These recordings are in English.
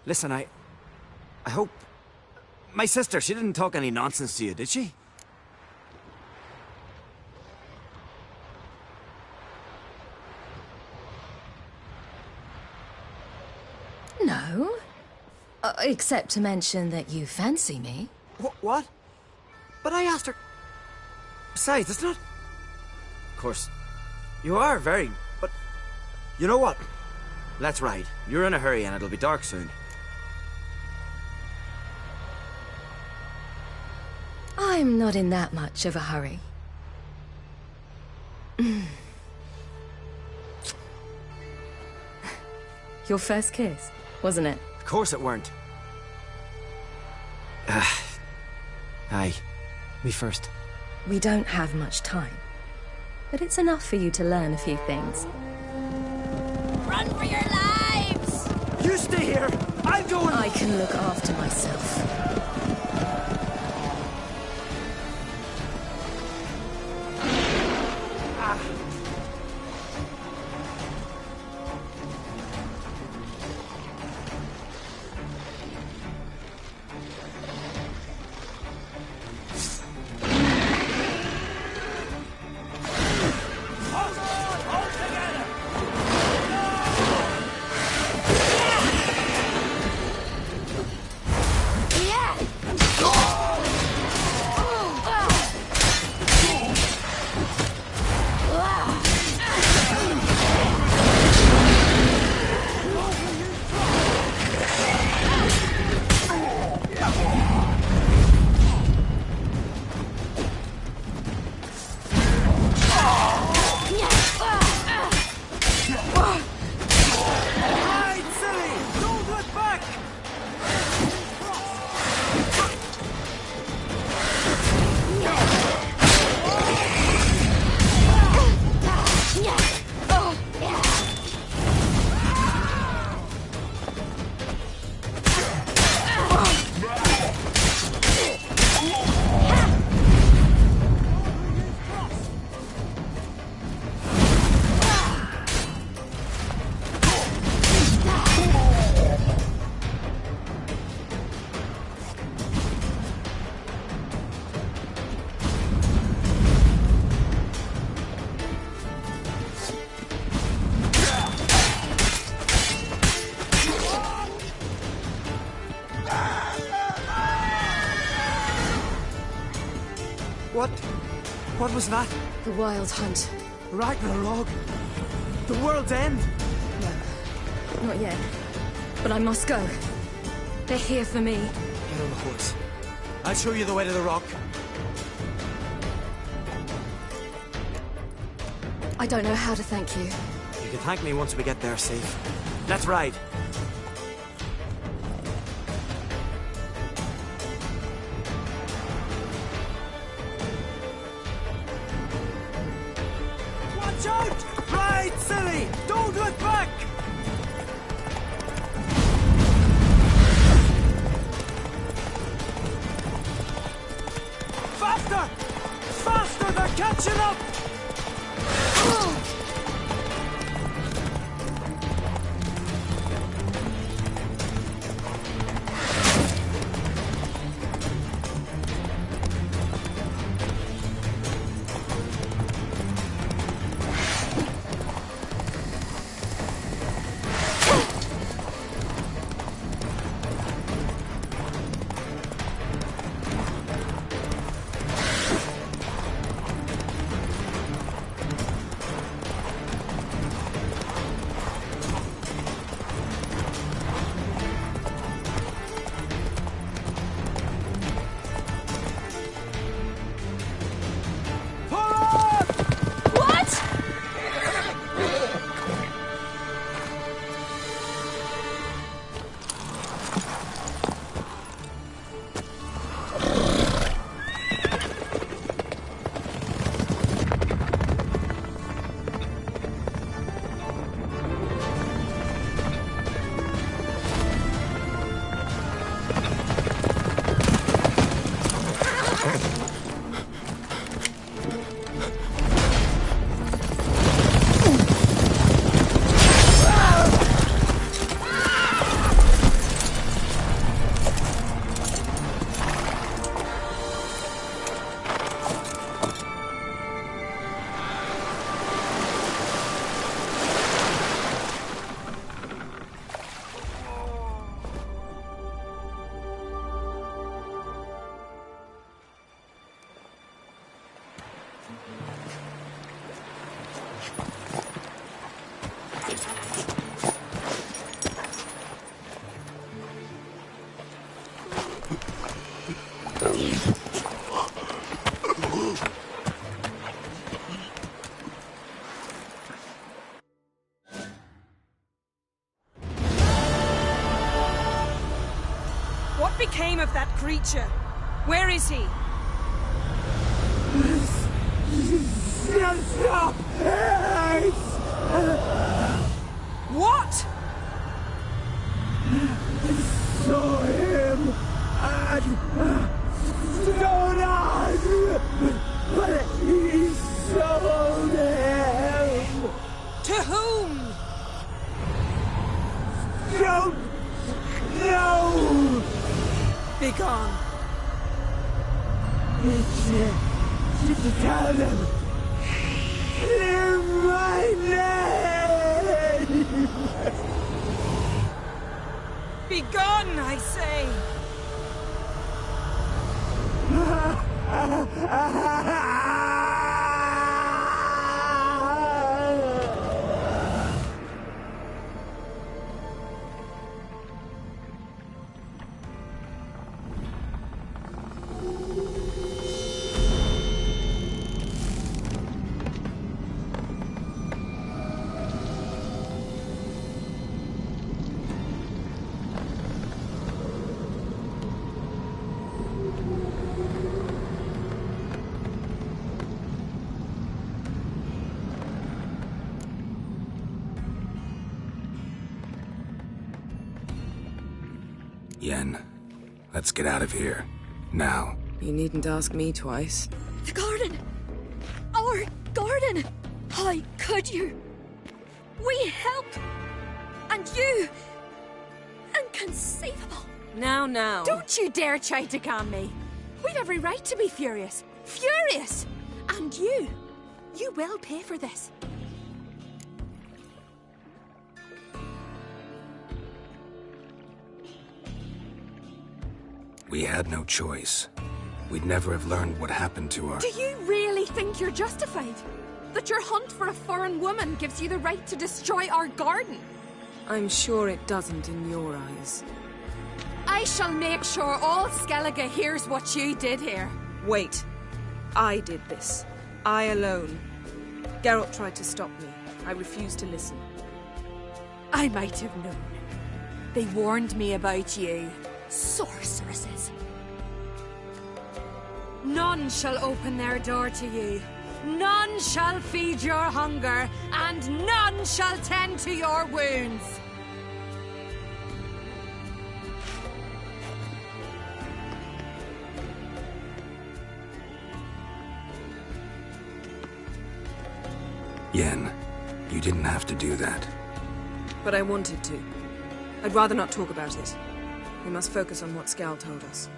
Listen, I hope... My sister, she didn't talk any nonsense to you, did she? No. Except to mention that you fancy me. What? But I asked her... Besides, it's not... Of course, you are very... But... You know what? Let's ride. You're in a hurry and it'll be dark soon. I'm not in that much of a hurry. Your first kiss, wasn't it? Of course it weren't. Aye. Me first. We don't have much time. But it's enough for you to learn a few things. Run for your lives! You stay here! I'm going... I can look after myself. What was that? The Wild Hunt. Ragnarok? The world's end? No, not yet. But I must go. They're here for me. Get on the horse. I'll show you the way to the rock. I don't know how to thank you. You can thank me once we get there safe. Let's ride. Watch out! Ride, silly! Don't look back! Faster! Faster! They're catching up! became of that creature? Where is he? Stop! What? Saw him at Stone, but he sold him. To whom? Don't know. Begone. Tell them. Clear my name. Begone, I say! Yen, let's get out of here. Now. You needn't ask me twice. The garden! Our garden! How could you? We helped! And you! Inconceivable! Now. Don't you dare try to calm me. We'd every right to be furious. Furious! And you will pay for this. We had no choice. We'd never have learned what happened to our... Do you really think you're justified? That your hunt for a foreign woman gives you the right to destroy our garden? I'm sure it doesn't in your eyes. I shall make sure all Skellige hears what you did here. Wait. I did this. I alone. Geralt tried to stop me. I refused to listen. I might have known. They warned me about you. Sorceresses. None shall open their door to you. None shall feed your hunger, and none shall tend to your wounds. Yen, you didn't have to do that. But I wanted to. I'd rather not talk about it. We must focus on what Skal told us.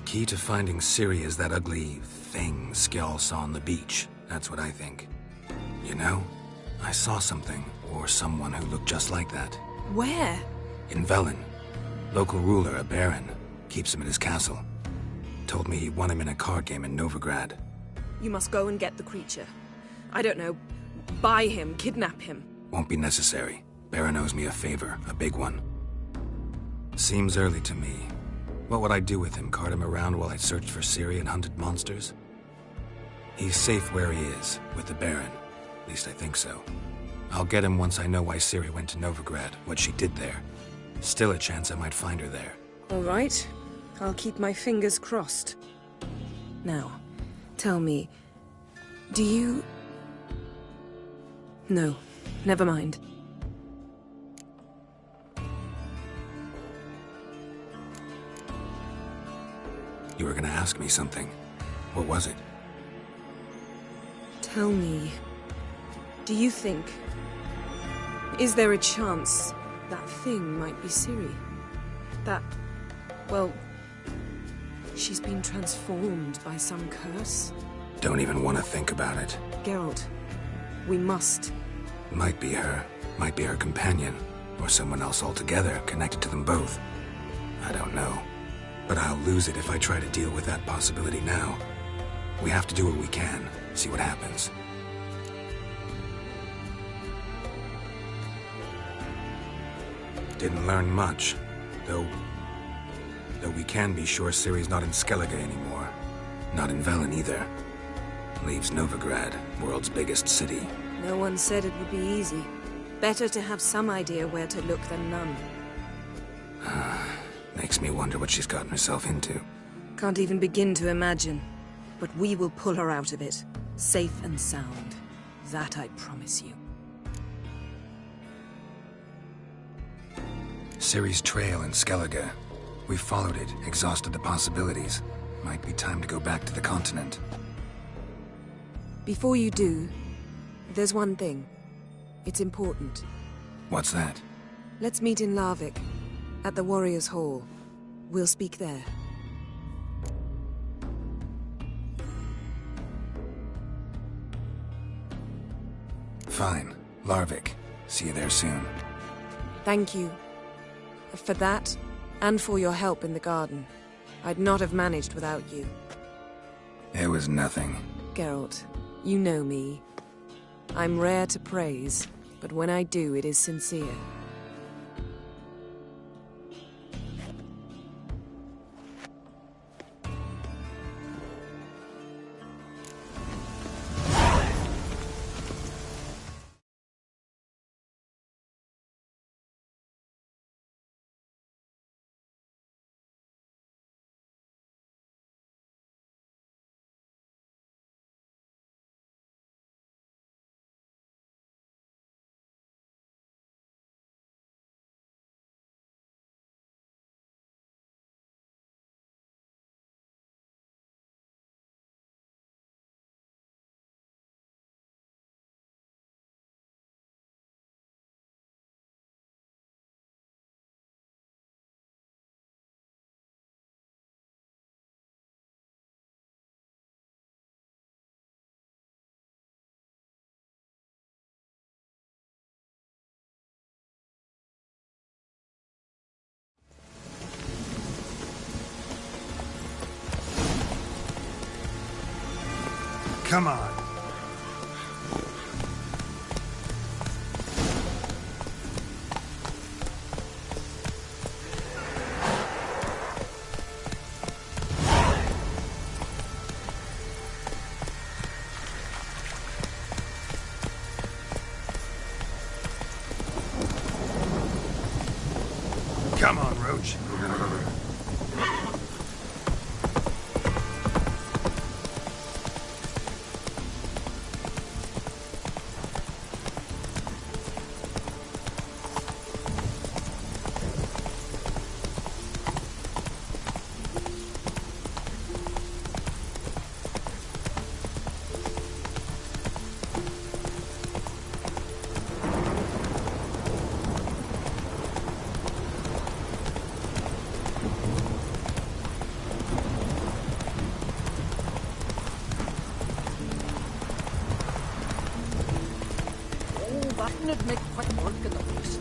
Key to finding Ciri is that ugly thing Skjall saw on the beach. That's what I think. You know, I saw something, or someone who looked just like that. Where? In Velen. Local ruler, a baron, keeps him at his castle. Told me he won him in a card game in Novigrad. You must go and get the creature. I don't know, buy him, kidnap him. Won't be necessary. Baron owes me a favor, a big one. Seems early to me. What would I do with him? Cart him around while I searched for Ciri and hunted monsters? He's safe where he is, with the Baron. At least I think so. I'll get him once I know why Ciri went to Novigrad, what she did there. Still a chance I might find her there. All right. I'll keep my fingers crossed. Now, tell me, do you... No, never mind. You were gonna ask me something. What was it? Tell me, do you think... Is there a chance that thing might be Ciri? That... well... she's been transformed by some curse? Don't even want to think about it. Geralt, we must. Might be her companion, or someone else altogether connected to them both. I don't know. But I'll lose it if I try to deal with that possibility now. We have to do what we can, see what happens. Didn't learn much, though we can be sure Ciri's not in Skellige anymore. Not in Velen either. leaves Novigrad, world's biggest city. No one said it would be easy. Better to have some idea where to look than none. Makes me wonder what she's gotten herself into. Can't even begin to imagine. But we will pull her out of it, safe and sound. That I promise you. Ciri's trail in Skellige. We followed it, exhausted the possibilities. Might be time to go back to the continent. Before you do, there's one thing. It's important. What's that? Let's meet in Larvik, at the Warriors' Hall. We'll speak there. Fine. Larvik. See you there soon. Thank you. For that, and for your help in the garden. I'd not have managed without you. It was nothing. Geralt, you know me. I'm rare to praise, but when I do, it is sincere. Come on. Come on, Roach. That'd make quick work of the place.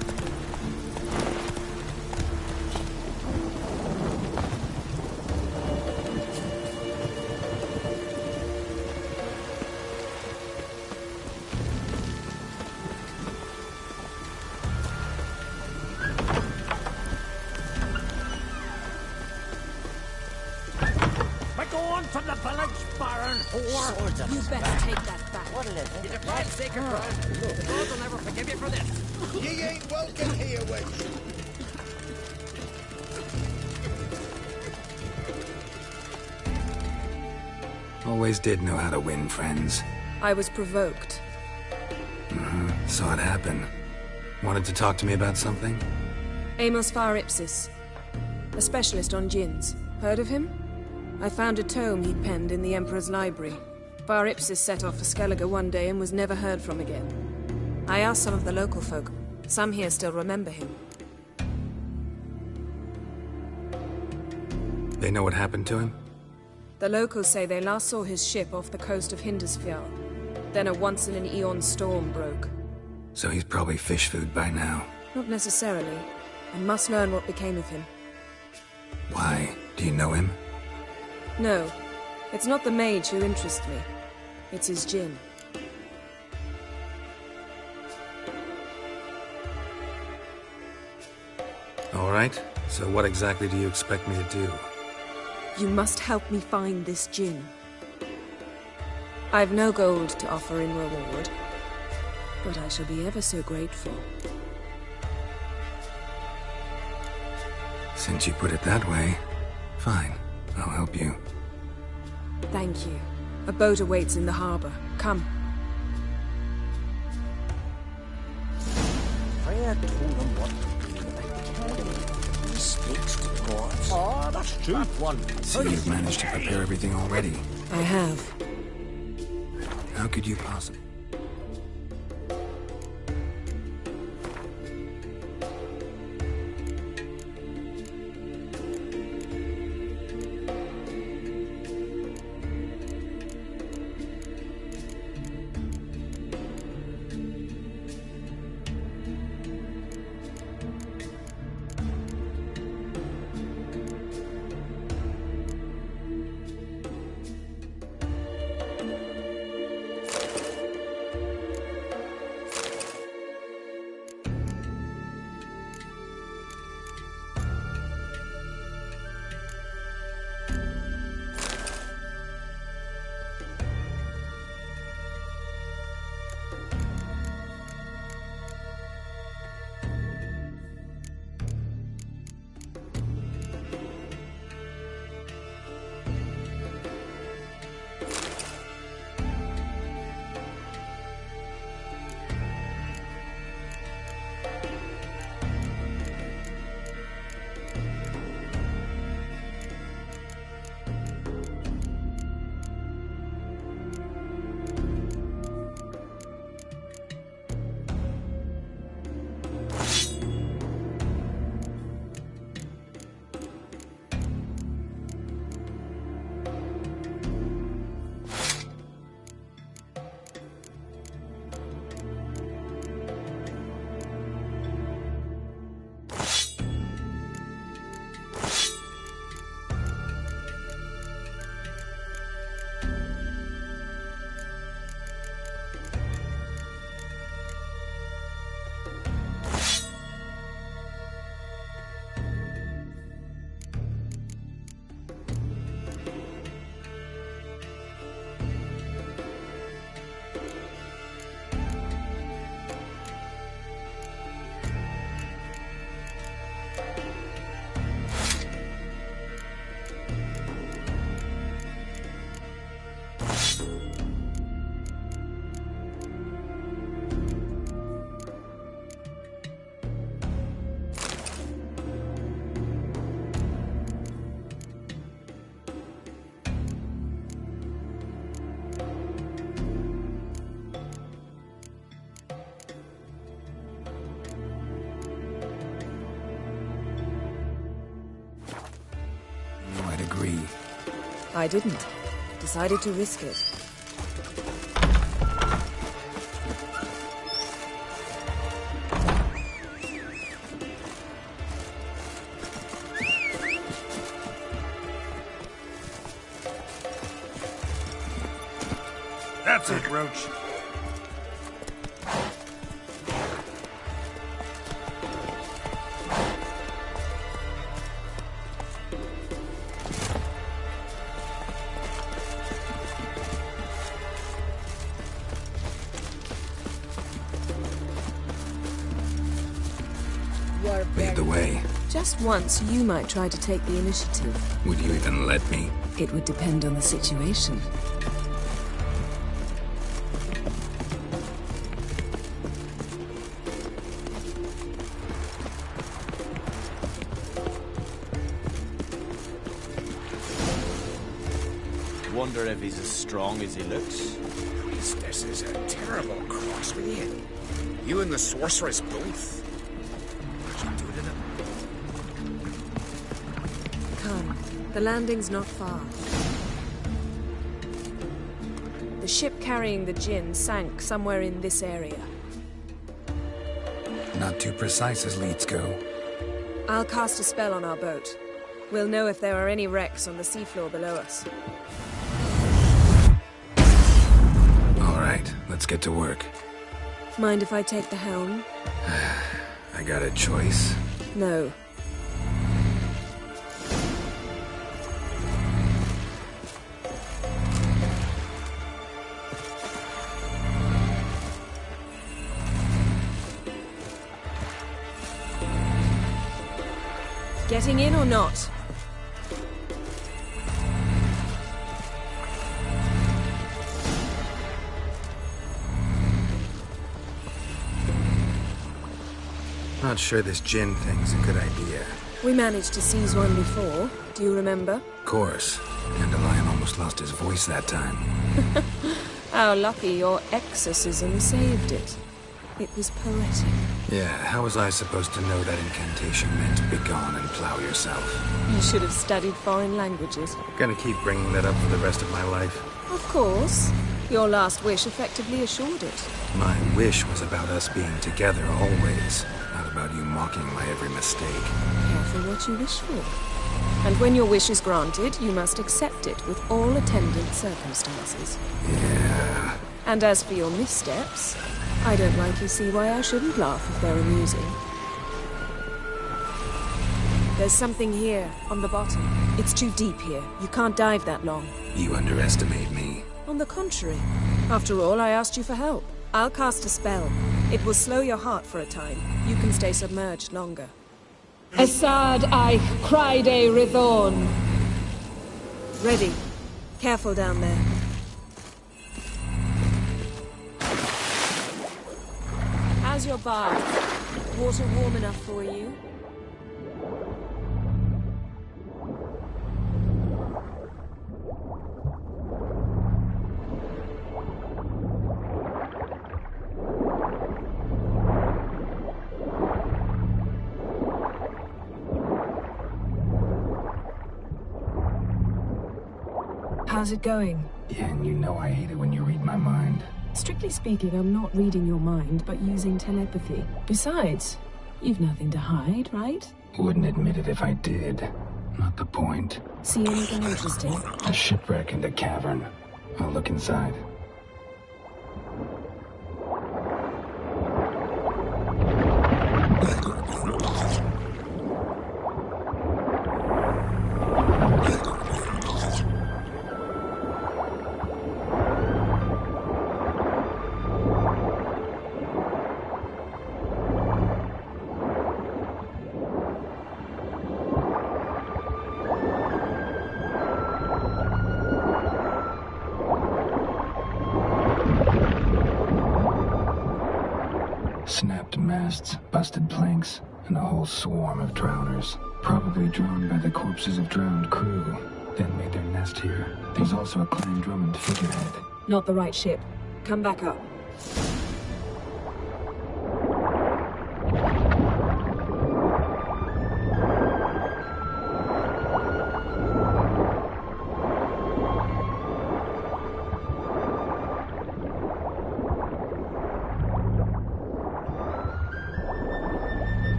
We're going from the village, Baron whore. You better take that back. What'll it do? You defied sacred ground. The Lord will never forgive you for this. Ye ain't welcome here, wench. Always did know how to win friends. I was provoked. Saw it happen. Wanted to talk to me about something? Amos Far Ipsis, a specialist on djinns. Heard of him? I found a tome he'd penned in the Emperor's library. Far Ipsis set off for Skellige one day and was never heard from again. I asked some of the local folk. Some here still remember him. They know what happened to him? The locals say they last saw his ship off the coast of Hindisfjall. Then a once-in-an-eon storm broke. So he's probably fish food by now. Not necessarily. I must learn what became of him. Why? Do you know him? No, it's not the mage who interests me. It's his djinn. All right. So what exactly do you expect me to do? You must help me find this djinn. I've no gold to offer in reward, but I shall be ever so grateful. Since you put it that way, fine. I'll help you. Thank you. A boat awaits in the harbor. Come. Freya told him what to do, but I tell you, he speaks to the gods. Oh, that's true. That one. So you've managed to prepare everything already? I have. How could you possibly? I'd agree. I didn't. Decided to risk it. That's it, Roach. Lead the way. Just once, you might try to take the initiative. Would you even let me? It would depend on the situation. Wonder if he's as strong as he looks. Priestess is a terrible cross with you. You and the sorceress both. What you do to them? Come. The landing's not far. The ship carrying the Jinn sank somewhere in this area. Not too precise as leads go. I'll cast a spell on our boat. We'll know if there are any wrecks on the seafloor below us. All right, let's get to work. Mind if I take the helm? I got a choice. No. Getting in or not? Not sure this gin thing's a good idea. We managed to seize one before. Do you remember? Of course. Dandelion almost lost his voice that time. How lucky your exorcism saved it. It was poetic. Yeah, how was I supposed to know that incantation meant begone and plow yourself? You should have studied foreign languages. Gonna keep bringing that up for the rest of my life. Of course. Your last wish effectively assured it. My wish was about us being together always, not about you mocking my every mistake. Careful what you wish for. And when your wish is granted, you must accept it with all attendant circumstances. Yeah. And as for your missteps, I don't rightly see why I shouldn't laugh if they're amusing. There's something here, on the bottom. It's too deep here. You can't dive that long. You underestimate me. On the contrary. After all, I asked you for help. I'll cast a spell. It will slow your heart for a time. You can stay submerged longer. Assad I cried a Rithorn. Ready. Careful down there. How's your bath? Water warm enough for you? How's it going? Yeah, and you know I hate it when you read my mind. Strictly speaking, I'm not reading your mind, but using telepathy. Besides, you've nothing to hide, right? Wouldn't admit it if I did. Not the point. See anything interesting? A shipwreck in the cavern. I'll look inside. Snapped masts, busted planks, and a whole swarm of drowners. Probably drawn by the corpses of drowned crew. Then made their nest here. There's also a Clan Drummond figurehead. Not the right ship. Come back up.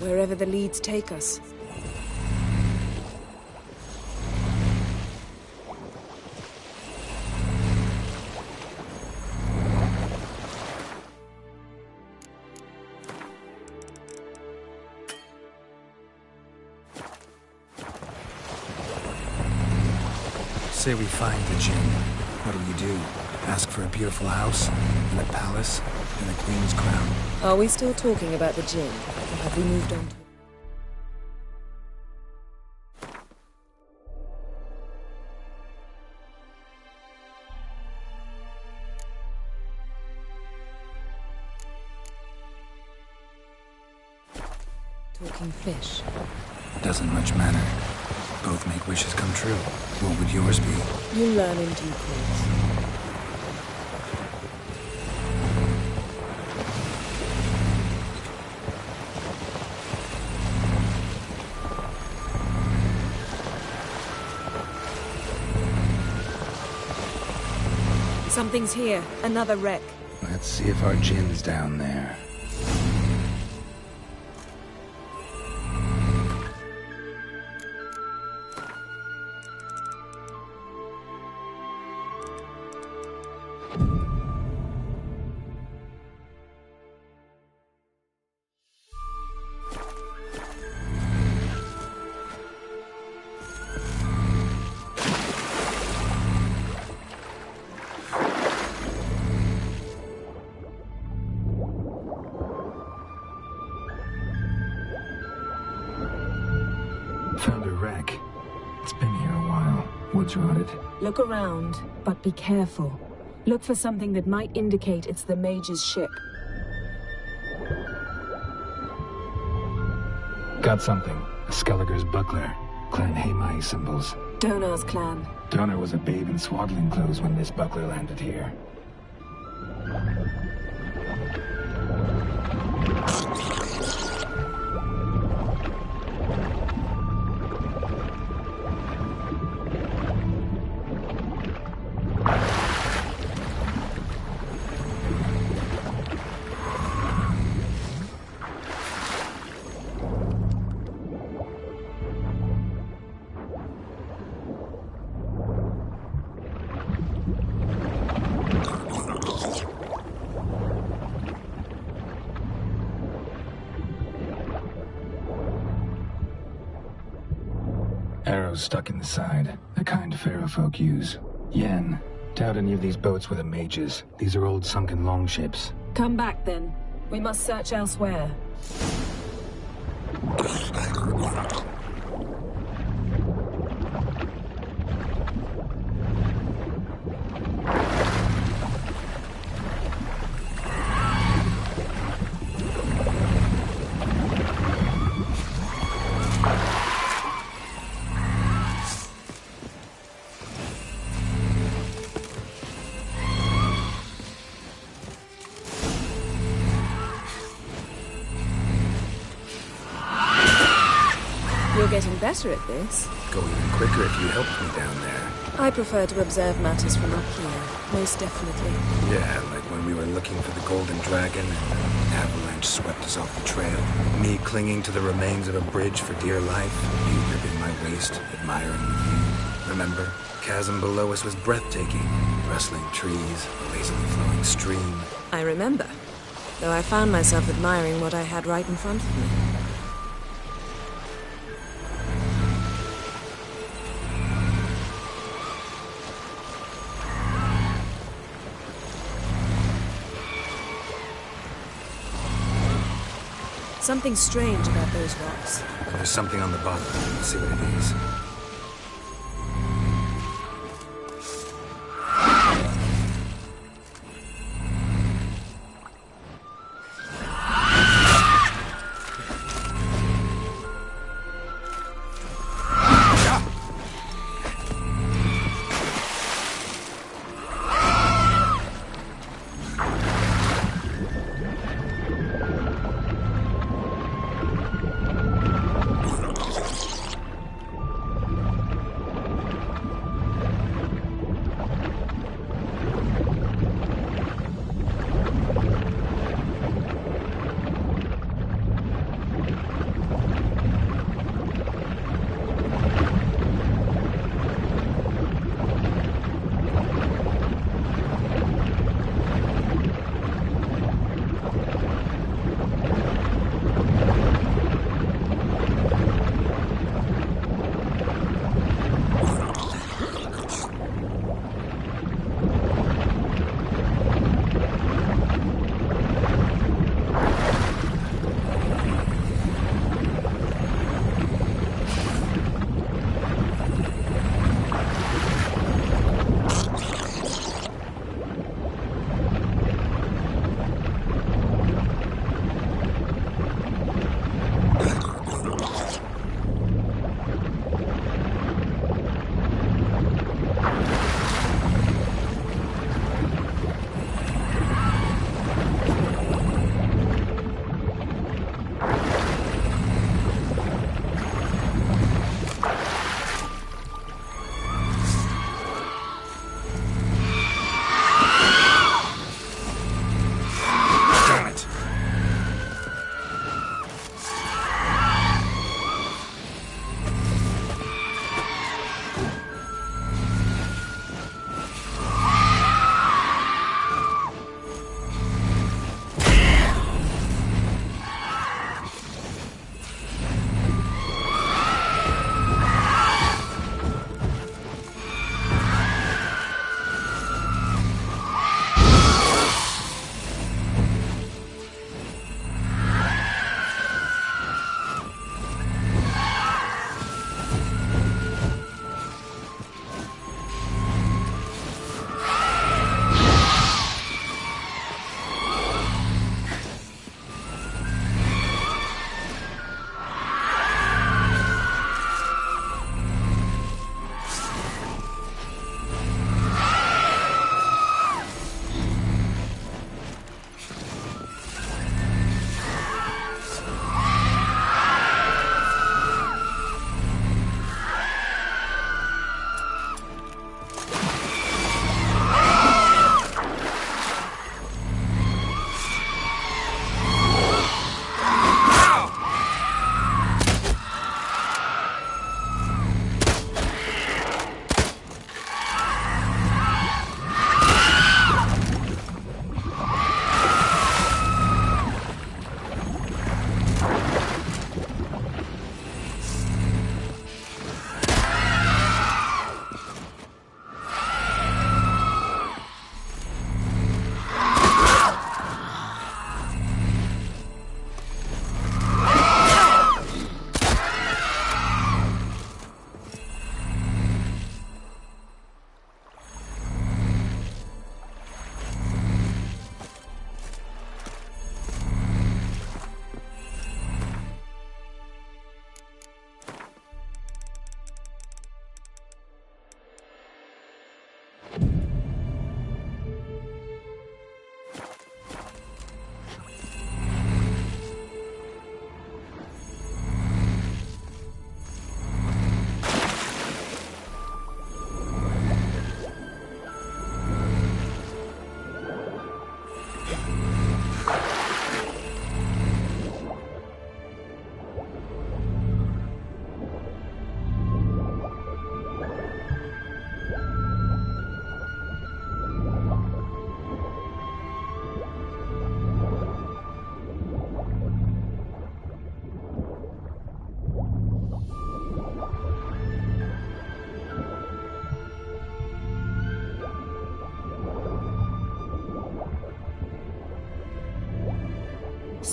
Wherever the leads take us. Say we find the gin. What'll you do? Ask for a beautiful house? And a palace? And a queen's crown? Are we still talking about the gin? Or have we moved on to... Talking fish. Doesn't much matter. Both make wishes come true. What would yours be? You'll learn in due course. Something's here. Another wreck. Let's see if our gin's down there. What's rotted? Look around, but be careful. Look for something that might indicate it's the Mage's ship. Got something. A Skelliger's buckler. Clan Hamai symbols. Donar's clan. Donar was a babe in swaddling clothes when this buckler landed here. Arrows stuck in the side, the kind Pharaoh folk use. Yen, doubt any of these boats were the mages. These are old sunken longships. Come back then. We must search elsewhere. You're getting better at this. Go even quicker if you helped me down there. I prefer to observe matters from up here, most definitely. Yeah, like when we were looking for the Golden Dragon and an avalanche swept us off the trail. Me clinging to the remains of a bridge for dear life. You gripping my waist, admiring the view. Remember? Chasm below us was breathtaking. Rustling trees, a lazily flowing stream. I remember, though I found myself admiring what I had right in front of me. Something strange about those rocks. There's something on the bottom. Let's see what it is.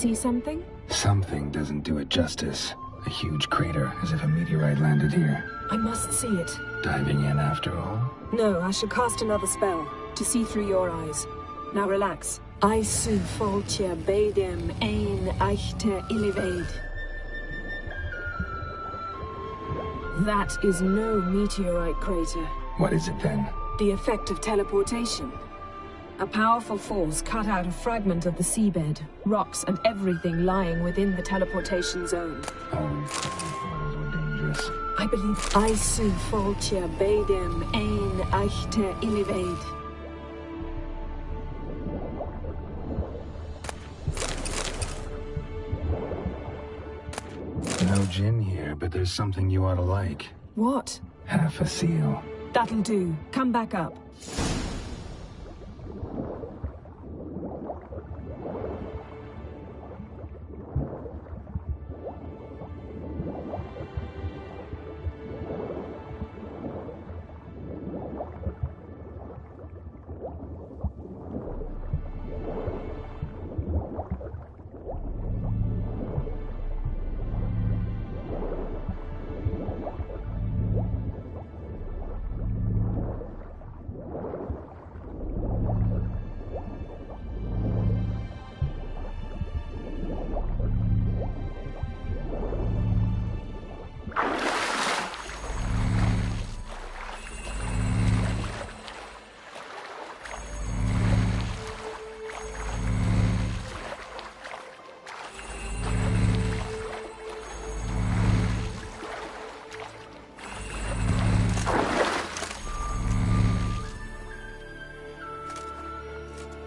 see something? Something doesn't do it justice. A huge crater, as if a meteorite landed here. I must see it. Diving in after all? No, I should cast another spell, to see through your eyes. Now relax. Aisu foltje bedem ein eichte illivaid. That is no meteorite crater. What is it then? The effect of teleportation. A powerful force cut out a fragment of the seabed, rocks and everything lying within the teleportation zone. Oh, portals were dangerous. I believe Aisu foltje bedem ein eichte illivaid. No gin here, but there's something you ought to like. What? Half a seal. That'll do. Come back up.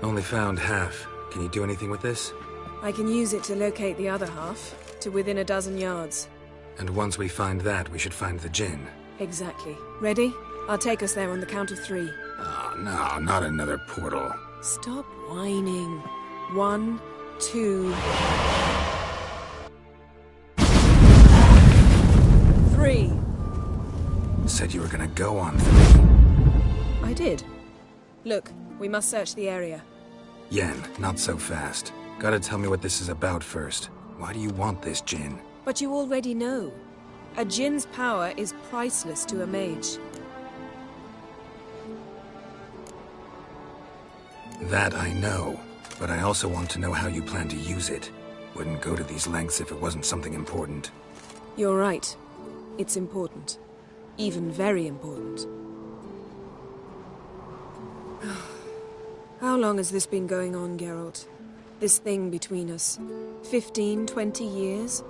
Only found half. Can you do anything with this? I can use it to locate the other half, to within a dozen yards. And once we find that, we should find the gin. Exactly. Ready? I'll take us there on the count of 3. Oh, no, not another portal. Stop whining. 1, 2... 3. Said you were gonna go on 3. I did. Look, we must search the area. Yen, not so fast. Gotta tell me what this is about first. Why do you want this gin? But you already know. A djinn's power is priceless to a mage. That I know, but I also want to know how you plan to use it. Wouldn't go to these lengths if it wasn't something important. You're right. It's important. Even very important. How long has this been going on, Geralt? This thing between us? 15, 20 years?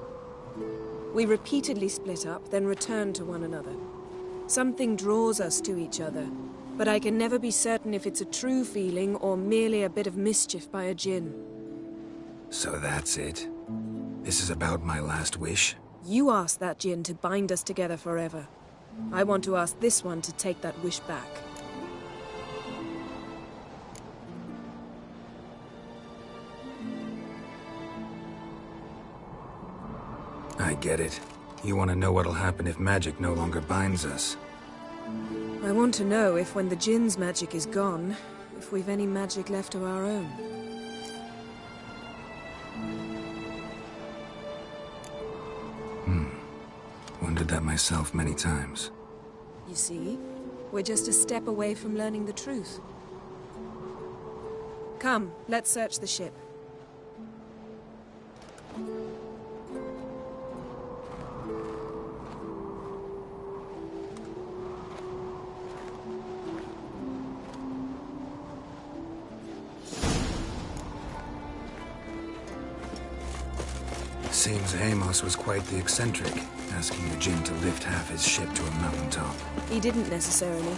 We repeatedly split up, then returned to one another. Something draws us to each other, but I can never be certain if it's a true feeling or merely a bit of mischief by a djinn. So that's it? This is about my last wish? You asked that djinn to bind us together forever. I want to ask this one to take that wish back. I get it. You want to know what'll happen if magic no longer binds us. I want to know if when the djinn's magic is gone, if we've any magic left of our own. Wondered that myself many times. You see, we're just a step away from learning the truth. Come, let's search the ship. Seems Amos was quite the eccentric, asking the djinn to lift half his ship to a mountaintop. He didn't necessarily.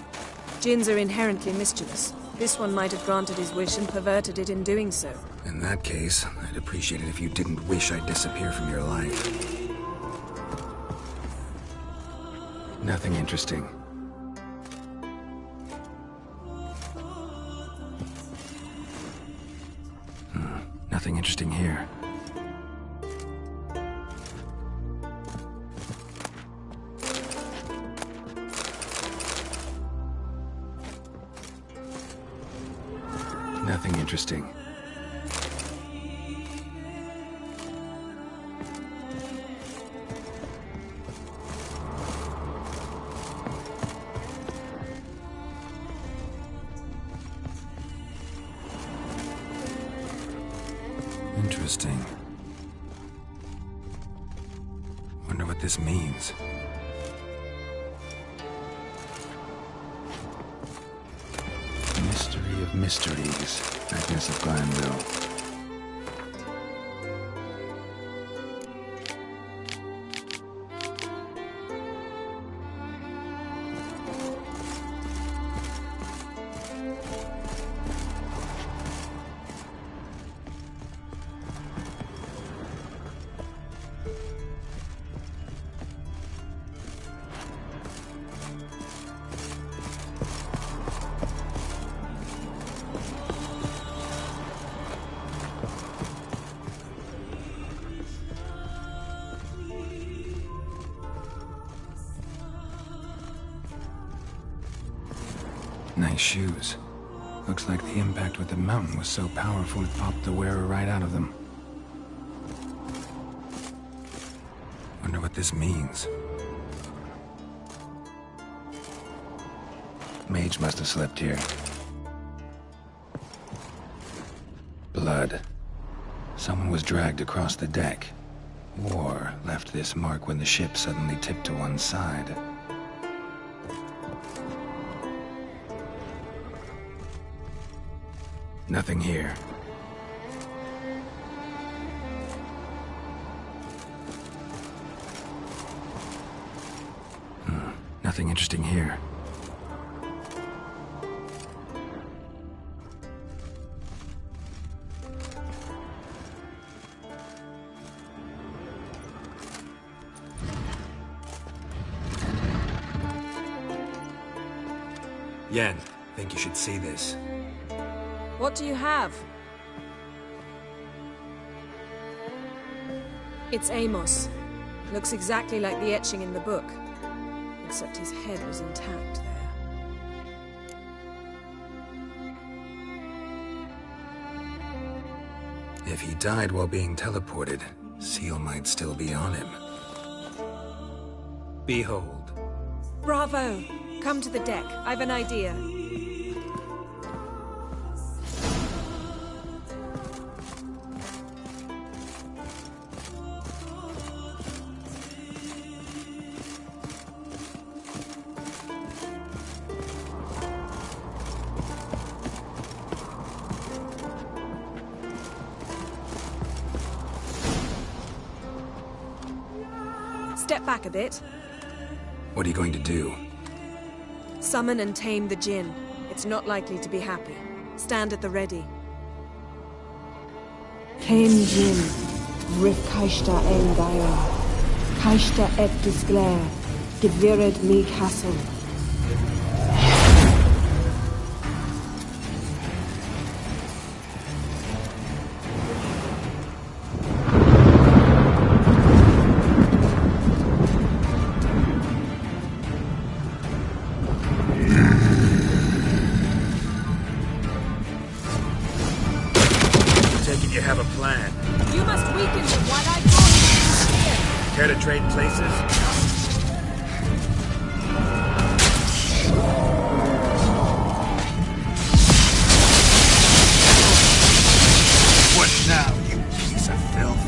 Djinns are inherently mischievous. This one might have granted his wish and perverted it in doing so. In that case, I'd appreciate it if you didn't wish I'd disappear from your life. Nothing interesting. Nothing interesting here. Nothing interesting. Interesting. Wonder what this means. Mystery of mysteries, Agnes of Glanville. Nice shoes. Looks like the impact with the mountain was so powerful it popped the wearer right out of them. Wonder what this means. Mage must have slept here. Blood. Someone was dragged across the deck. War left this mark when the ship suddenly tipped to one side. Nothing here. Nothing interesting here. Yen, think you should see this. What do you have? It's Amos. Looks exactly like the etching in the book. Except his head was intact there. If he died while being teleported, Seal might still be on him. Behold. Bravo! Come to the deck. I've an idea. Step back a bit. What are you going to do? Summon and tame the djinn. It's not likely to be happy. Stand at the ready. Tame djinn, rif kaishta engaya, kaishta et disglair, gevired me castle. You have a plan. You must weaken him while I call him. Care to trade places? What now, you piece of filth?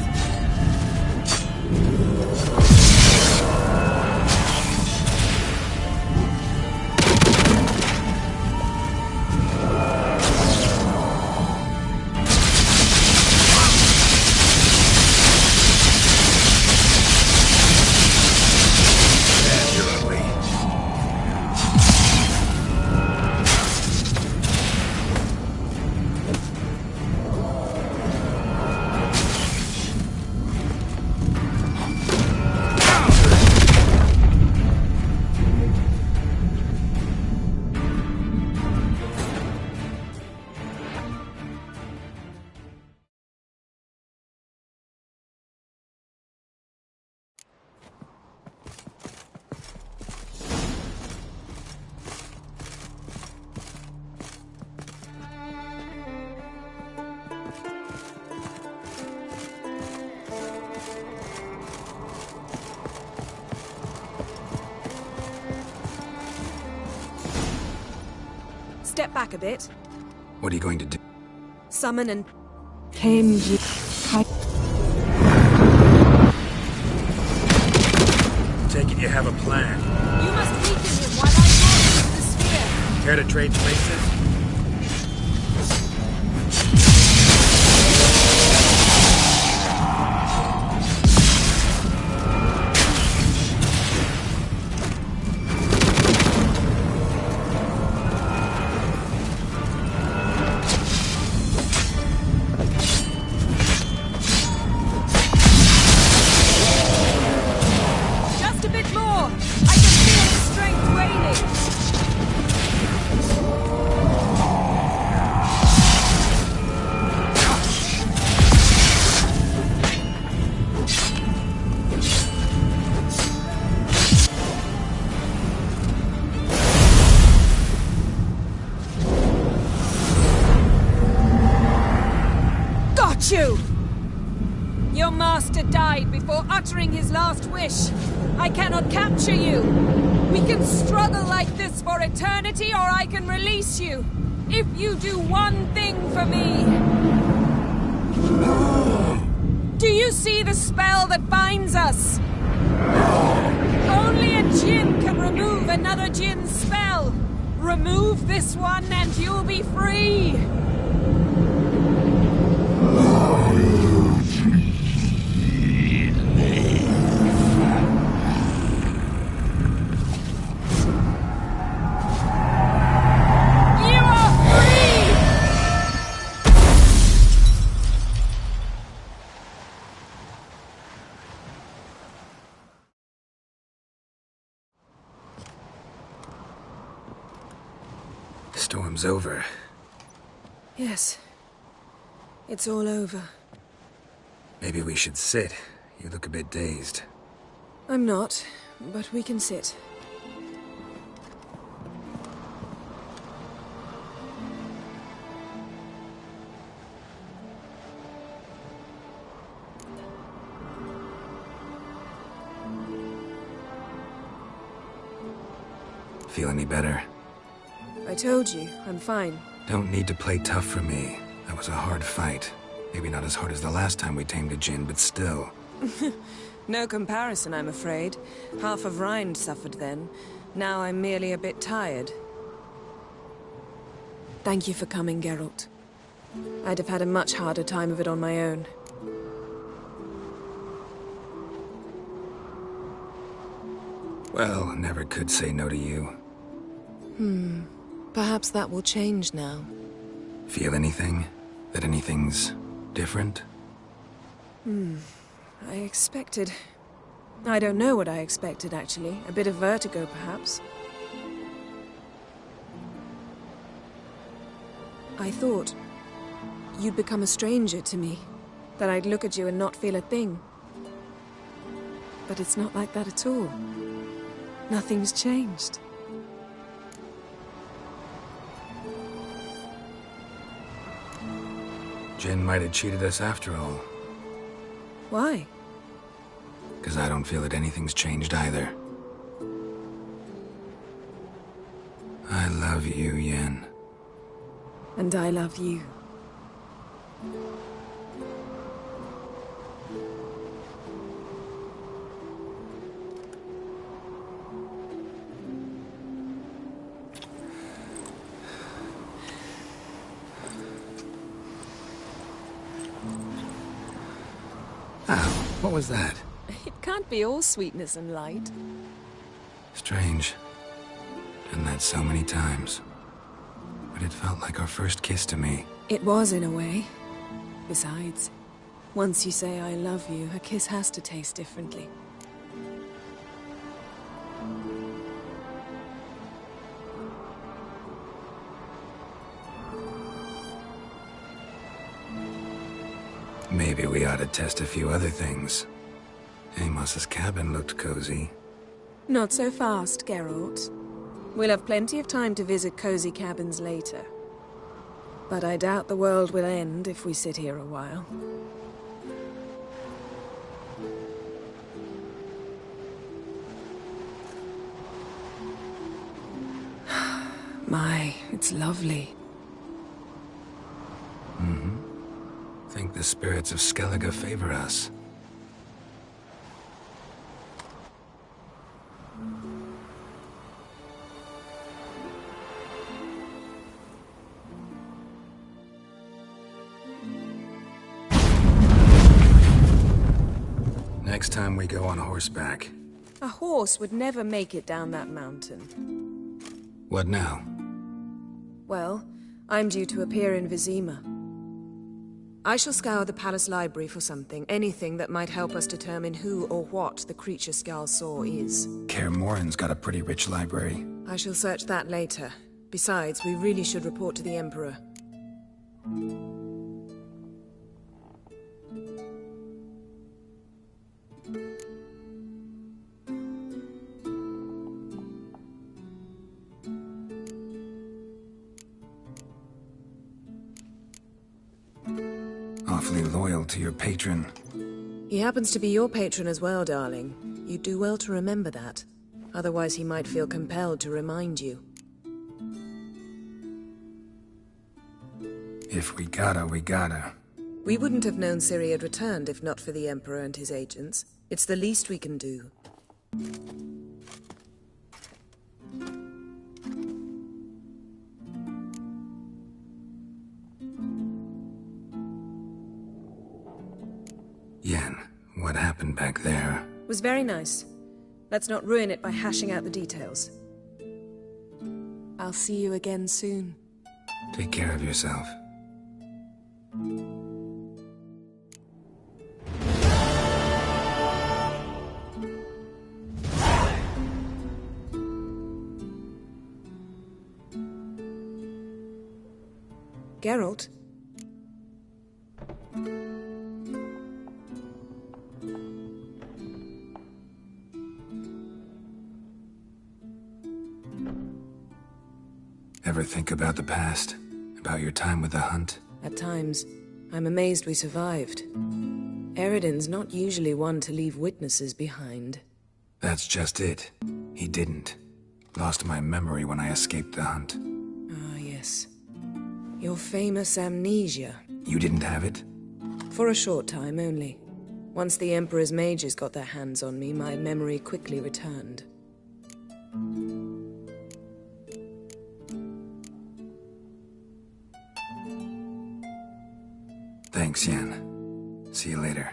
Step back a bit. What are you going to do? Summon and... Tame djinn, have a plan. You must weaken him while I launch the sphere. Care to trade places? Just a bit more. I can feel his strength waning. Got you! Your master died before uttering his last wish. I cannot capture you. We can struggle like this for eternity, or I can release you. If you do one thing for me. Do you see the spell that binds us? Only a djinn can remove another djinn's spell. Remove this one and you'll be free. You are free! Storm's over. Yes. It's all over. Maybe we should sit. You look a bit dazed. I'm not, but we can sit. Feel any better? I told you, I'm fine. Don't need to play tough for me. That was a hard fight. Maybe not as hard as the last time we tamed a djinn, but still. No comparison, I'm afraid. Half of Rind suffered then. Now I'm merely a bit tired. Thank you for coming, Geralt. I'd have had a much harder time of it on my own. Well, never could say no to you. Perhaps that will change now. Feel anything? That anything's different? I expected... I don't know what I expected, actually. A bit of vertigo, perhaps. I thought you'd become a stranger to me. That I'd look at you and not feel a thing. But it's not like that at all. Nothing's changed. Jinn might have cheated us after all. Why? Because I don't feel that anything's changed either. I love you, Yen. And I love you. What was that? It can't be all sweetness and light. Strange. Done that so many times. But it felt like our first kiss to me. It was, in a way. Besides, once you say I love you, a kiss has to taste differently. Maybe we ought to test a few other things. Amos's cabin looked cozy. Not so fast, Geralt. We'll have plenty of time to visit cozy cabins later. But I doubt the world will end if we sit here a while. My, it's lovely. Think the spirits of Skellige favor us. time we go on horseback. A horse would never make it down that mountain. What now? Well, I'm due to appear in Vizima. I shall scour the palace library for something, anything that might help us determine who or what the creature Skal saw is. Kaer Morhen's got a pretty rich library. I shall search that later. Besides, we really should report to the Emperor. Awfully loyal to your patron. He happens to be your patron as well, darling. You'd do well to remember that. Otherwise, he might feel compelled to remind you. If we gotta, we gotta. We wouldn't have known Ciri had returned if not for the Emperor and his agents. It's the least we can do. Yen, what happened back there? Was very nice. Let's not ruin it by hashing out the details. I'll see you again soon. Take care of yourself. Geralt? Ever think about the past? About your time with the hunt? At times. I'm amazed we survived. Eredin's not usually one to leave witnesses behind. That's just it. He didn't. Lost my memory when I escaped the hunt. Ah, yes. Your famous amnesia. You didn't have it? For a short time only. Once the Emperor's mages got their hands on me, my memory quickly returned. Thanks, Yen. See you later.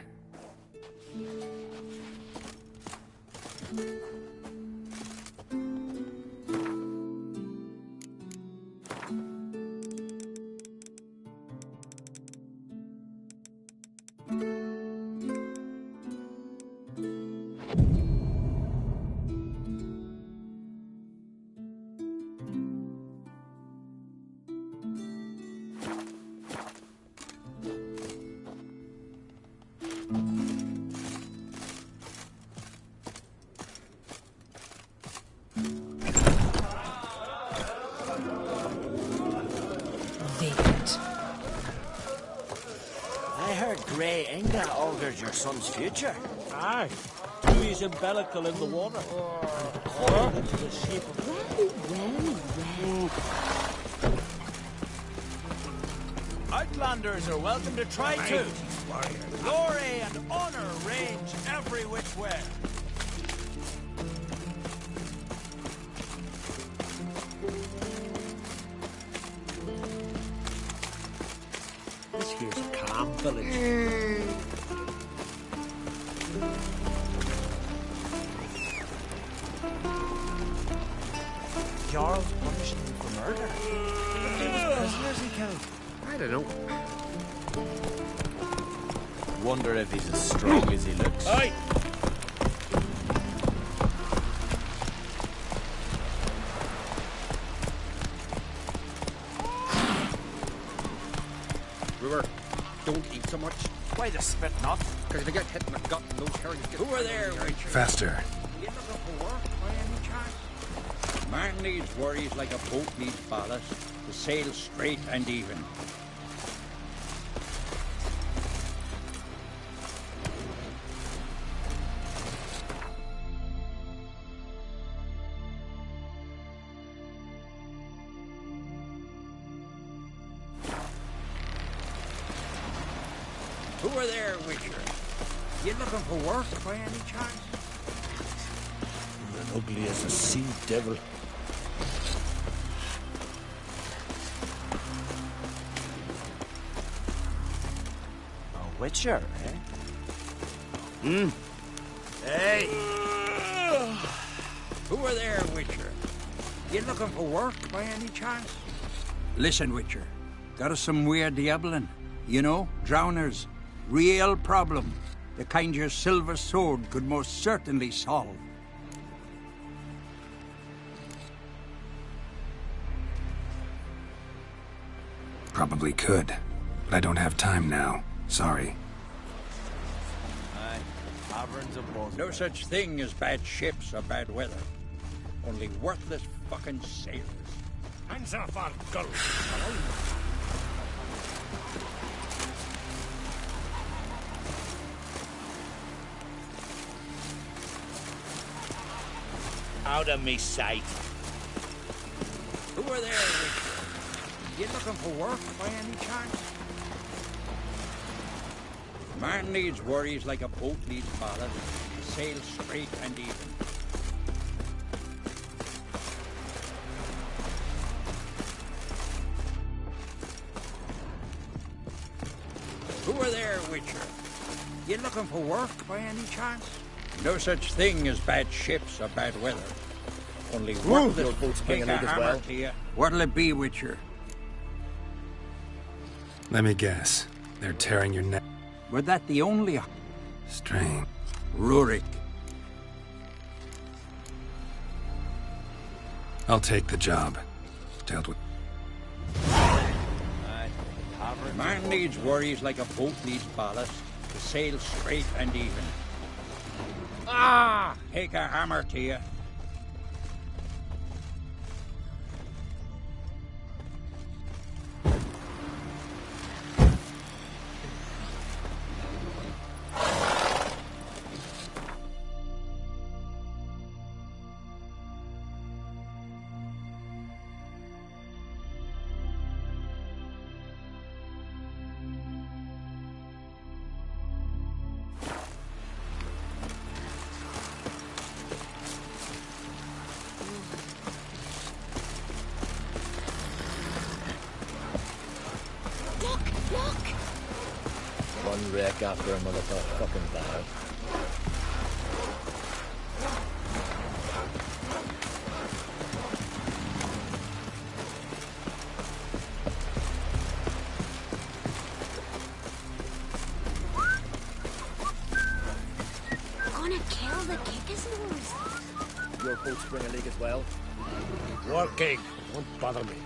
Your son's future. Aye. He's umbilical in the water. And coiled into the shape of... Outlanders are welcome to try too. Glory and honor range every which way. This here's a calm village. Jarl's punishing him for murder. It was prisoners he killed. I don't know. Wonder if he's as strong as he looks. Aye. Brewer, don't eat so much. Why the spit not? Because if you get hit in the gut and those herrings get... Who are there, Richard? Faster. You looking for work by any chance? Man needs worries like a boat needs ballast, to sail straight and even. Who are there, Witcher? You looking for work by any chance? You're ugly as a sea devil. A witcher, eh? Hey! Who are there, Witcher? You looking for work by any chance? Listen, Witcher. Got us some weird diabling. You know, drowners. Real problem. The kind your silver sword could most certainly solve. Probably could, but I don't have time now. Sorry. Aye. Taverns of both. No such thing as bad ships or bad weather. Only worthless fucking sailors. Hands off our girls. Out of me sight. Who are there, Witcher? You looking for work by any chance? Man needs worries like a boat needs ballast. Sail straight and even. Who are there, Witcher? You looking for work by any chance? No such thing as bad ships or bad weather. Only worthless boats take a hammer to you. What'll it be, Witcher? Let me guess. They're tearing your neck. Were that the only... Strange. Rurik. I'll take the job. Dealt with. Man needs worries like a boat needs ballast. To sail straight and even. Ah! Take a hammer to you. One wreck after another fucking bad. Gonna kill the Kickers. Your boat spring a leak as well? Working. Won't bother me.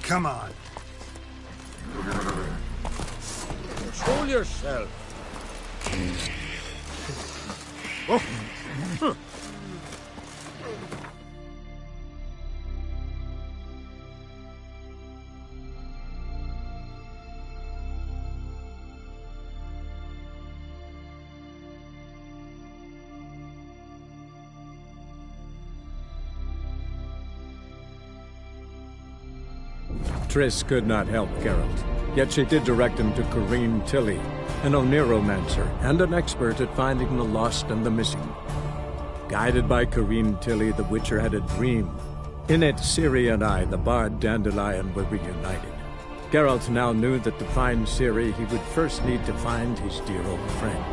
Come on. Control yourself. Oh. Triss could not help Geralt, yet she did direct him to Corinne Tilly, an Oniromancer and an expert at finding the lost and the missing. Guided by Corinne Tilly, the Witcher had a dream. In it, Ciri and I, the bard Dandelion, were reunited. Geralt now knew that to find Ciri, he would first need to find his dear old friend.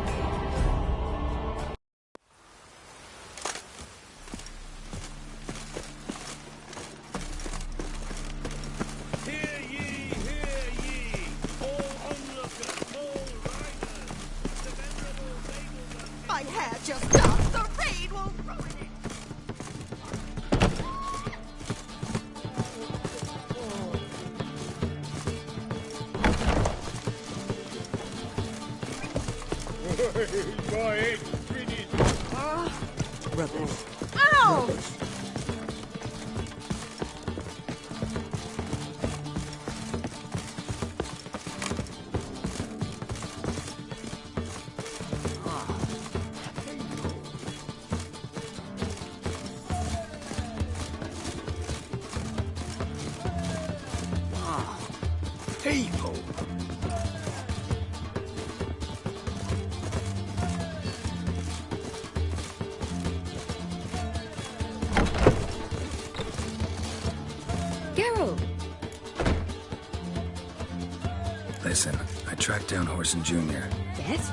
Ow! I tracked down Horson Jr. Yes?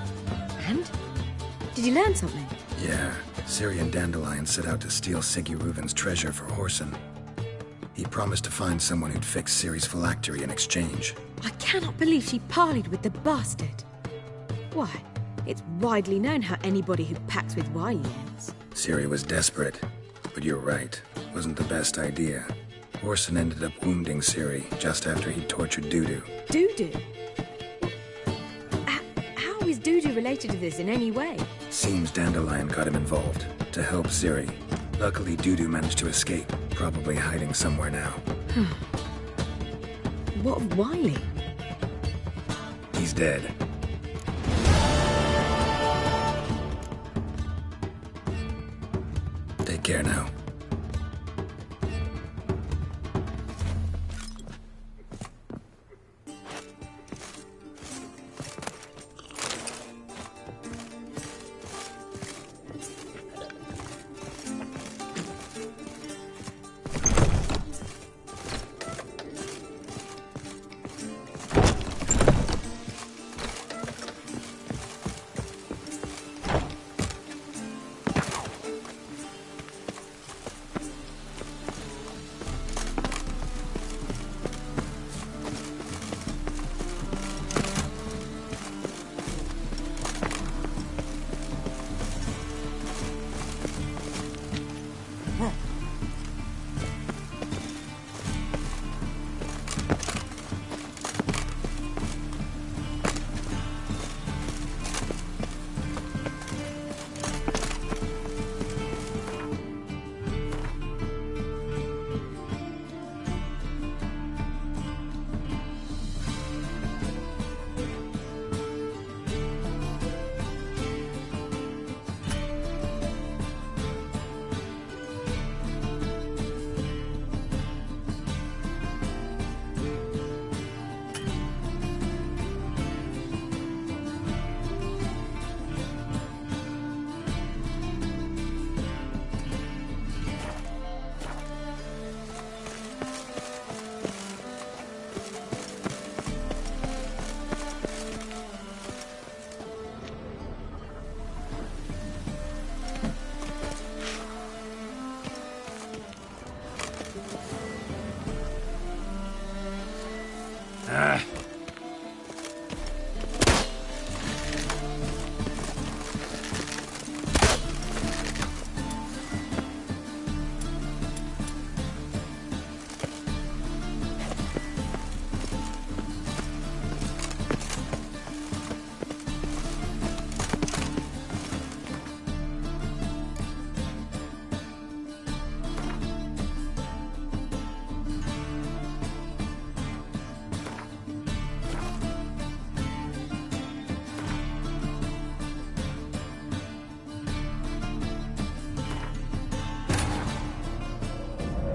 And? Did you learn something? Yeah, Ciri and Dandelion set out to steal Siggy Reuven's treasure for Horson. He promised to find someone who'd fix Ciri's phylactery in exchange. I cannot believe she parleyed with the bastard. Why, it's widely known how anybody who packs with wily ends. Ciri was desperate, but you're right. Wasn't the best idea. Horson ended up wounding Ciri just after he'd tortured Dudu. Dudu? How is Dudu related to this in any way? Seems Dandelion got him involved, to help Ciri. Luckily, Dudu managed to escape, probably hiding somewhere now. What of Wily? He's dead. Take care now.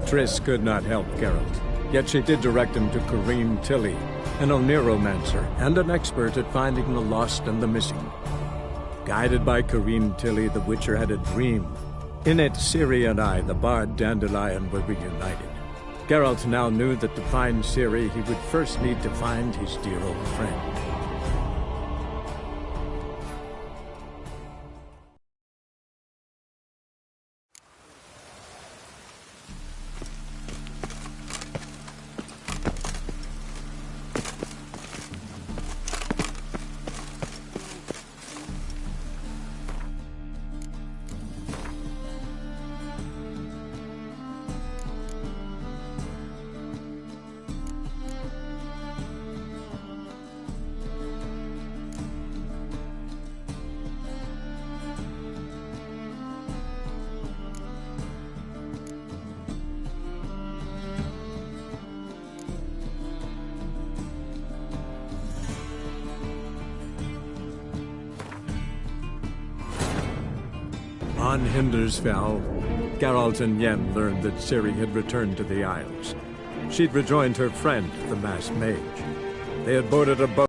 Triss could not help Geralt, yet she did direct him to Corinne Tilly, an Oniromancer and an expert at finding the lost and the missing. Guided by Corinne Tilly, the Witcher had a dream. In it, Ciri and I, the bard Dandelion, were reunited. Geralt now knew that to find Ciri, he would first need to find his dear old friend. On Hindersfell, Geralt and Yen learned that Ciri had returned to the Isles. She'd rejoined her friend, the masked mage. They had boarded a boat.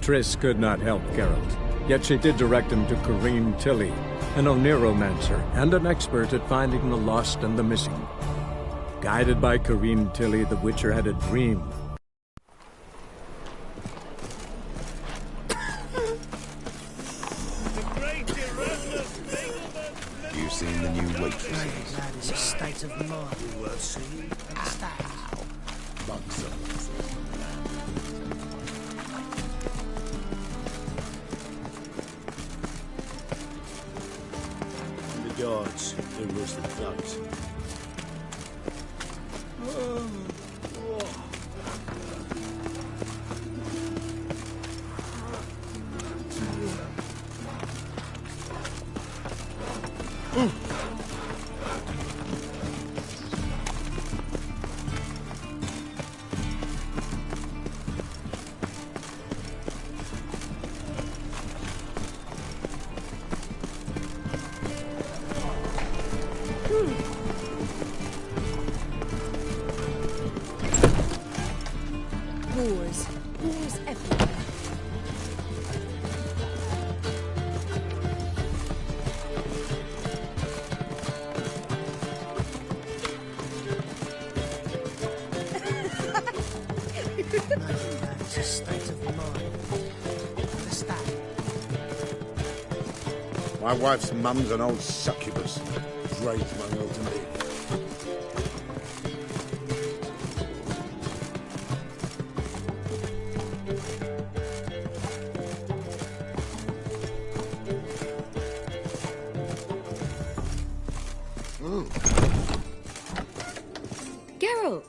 Triss could not help Geralt, yet she did direct him to Corinne Tilly, an Oneromancer and an expert at finding the lost and the missing. Guided by Corinne Tilly, the Witcher had a dream. You seen the new waitresses? That is a state of mind worth seeing. And the guards, they're worse than thugs. Wars. Wars everywhere. That's a state of mind. Understand? My wife's mum's an old succubus. Raised among elderly. Geralt!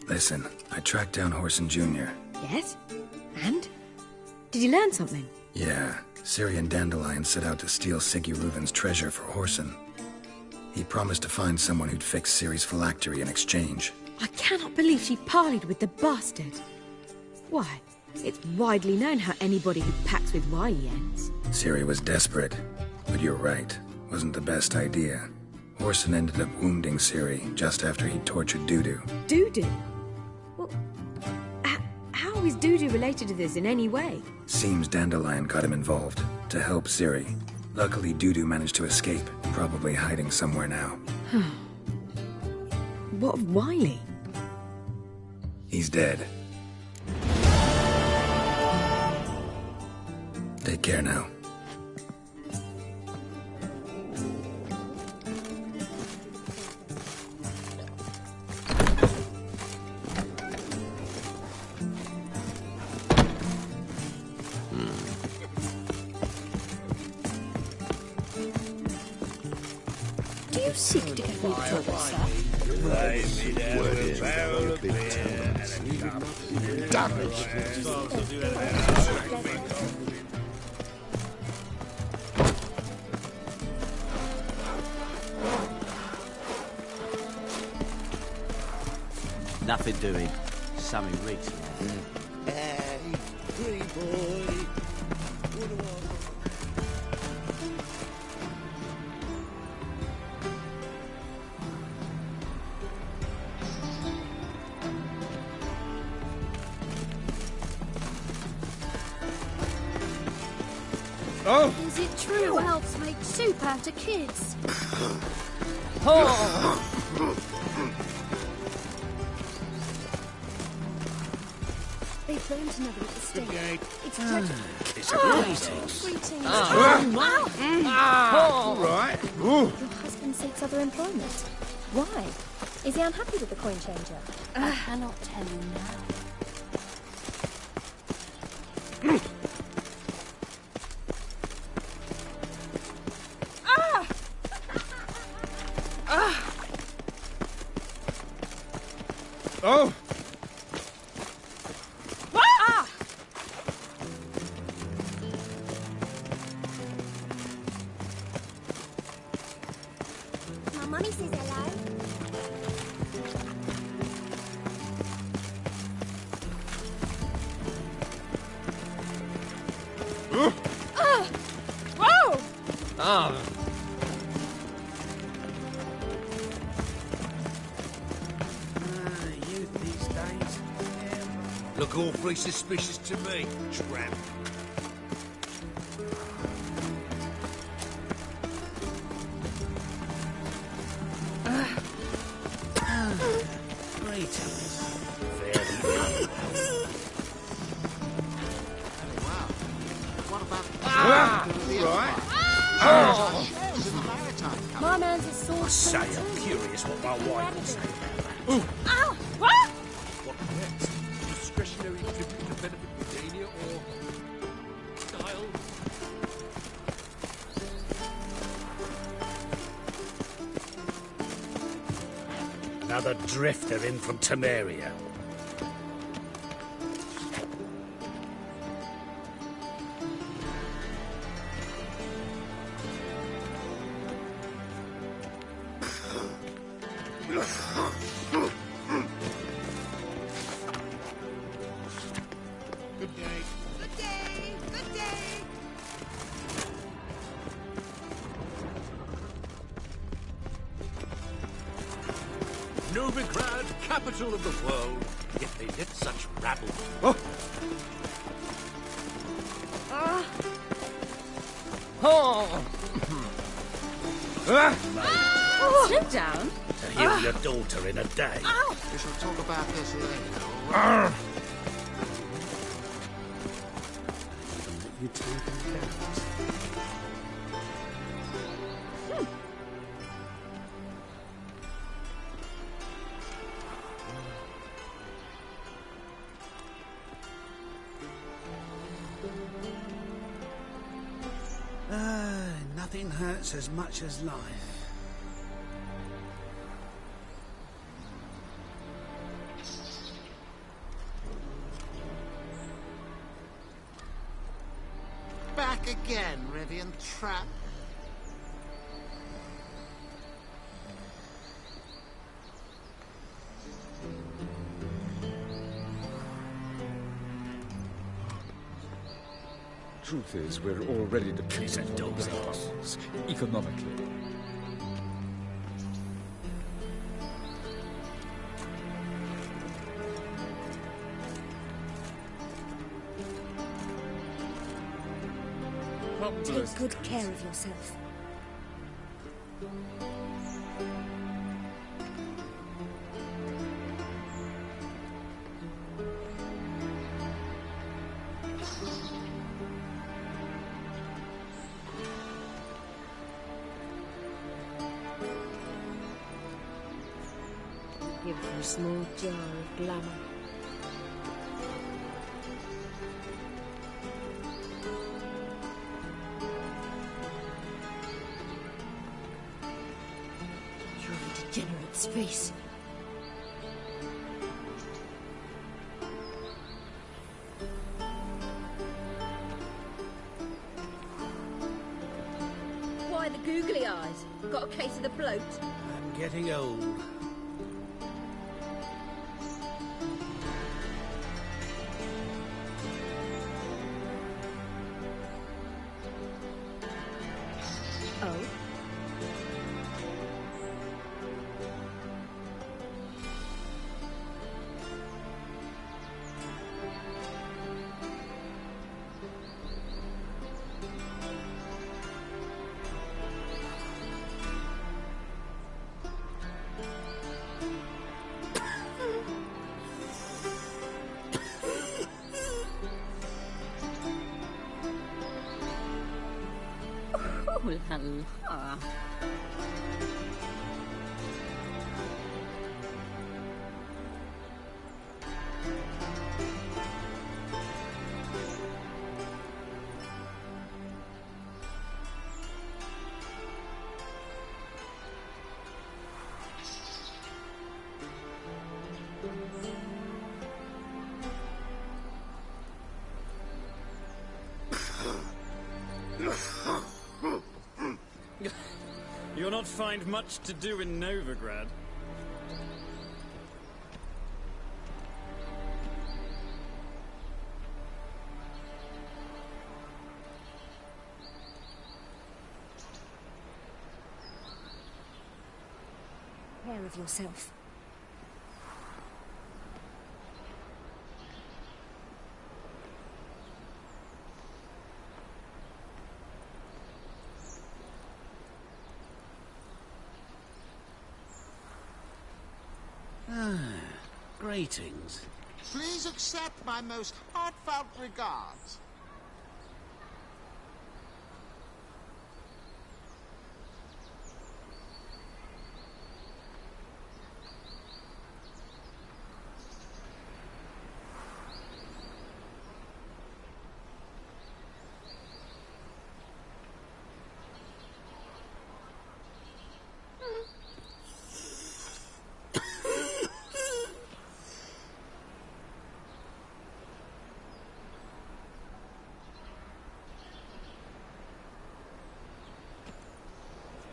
Listen, I tracked down Horson Jr. Yes? And? Did you learn something? Yeah, Ciri and Dandelion set out to steal Siggy Reuven's treasure for Horson. He promised to find someone who'd fix Ciri's phylactery in exchange. I cannot believe she parleyed with the bastard. Why, it's widely known how anybody who packs with wily ends. Ciri was desperate, but you're right. Wasn't the best idea. Horson ended up wounding Ciri just after he tortured Dudu. Dudu? Well, how is Dudu related to this in any way? Seems Dandelion got him involved, to help Ciri. Luckily, Dudu managed to escape, probably hiding somewhere now. What of Wily? He's dead. Take care now. Do you seek to get me trouble, sir? Nothing doing. Something reeks. Hey, pretty boy. What do I... Oh! Is it true elves make soup out of kids? They burnt another at the stake. It's dreadful. It's a greetings. Greetings. All right. Your husband seeks other employment. Why? Is he unhappy with the coin changer? I cannot tell you now. Oh! My mummy says hello. Whoa! Ah! Youth these days. Look awfully suspicious to me, tramp. Greetings. Fairly well. Wow. What about... My man's a sword. I say, I'm curious what my wife will say about that. Ow! What? What next? Discretionary tribute to benefit Britannia or... style? Another drifter in from Temeria. Good day. Good day! Good day! Novigrad, capital of the world, yet they let such rabble. Sit down. To heal your daughter in a day. We shall talk about this later, all right? You take them nothing hurts as much as life. Back again, Rivian Trap. Truth is, we're already depleted on resources, economically. Take good care of yourself. Give her a small jar of glamour. You're a degenerate's face. Why the googly eyes? Got a case of the bloat? I'm getting old. Oh? Oh, la la. You'll not find much to do in Novigrad. Care of yourself. Greetings. Please accept my most heartfelt regards.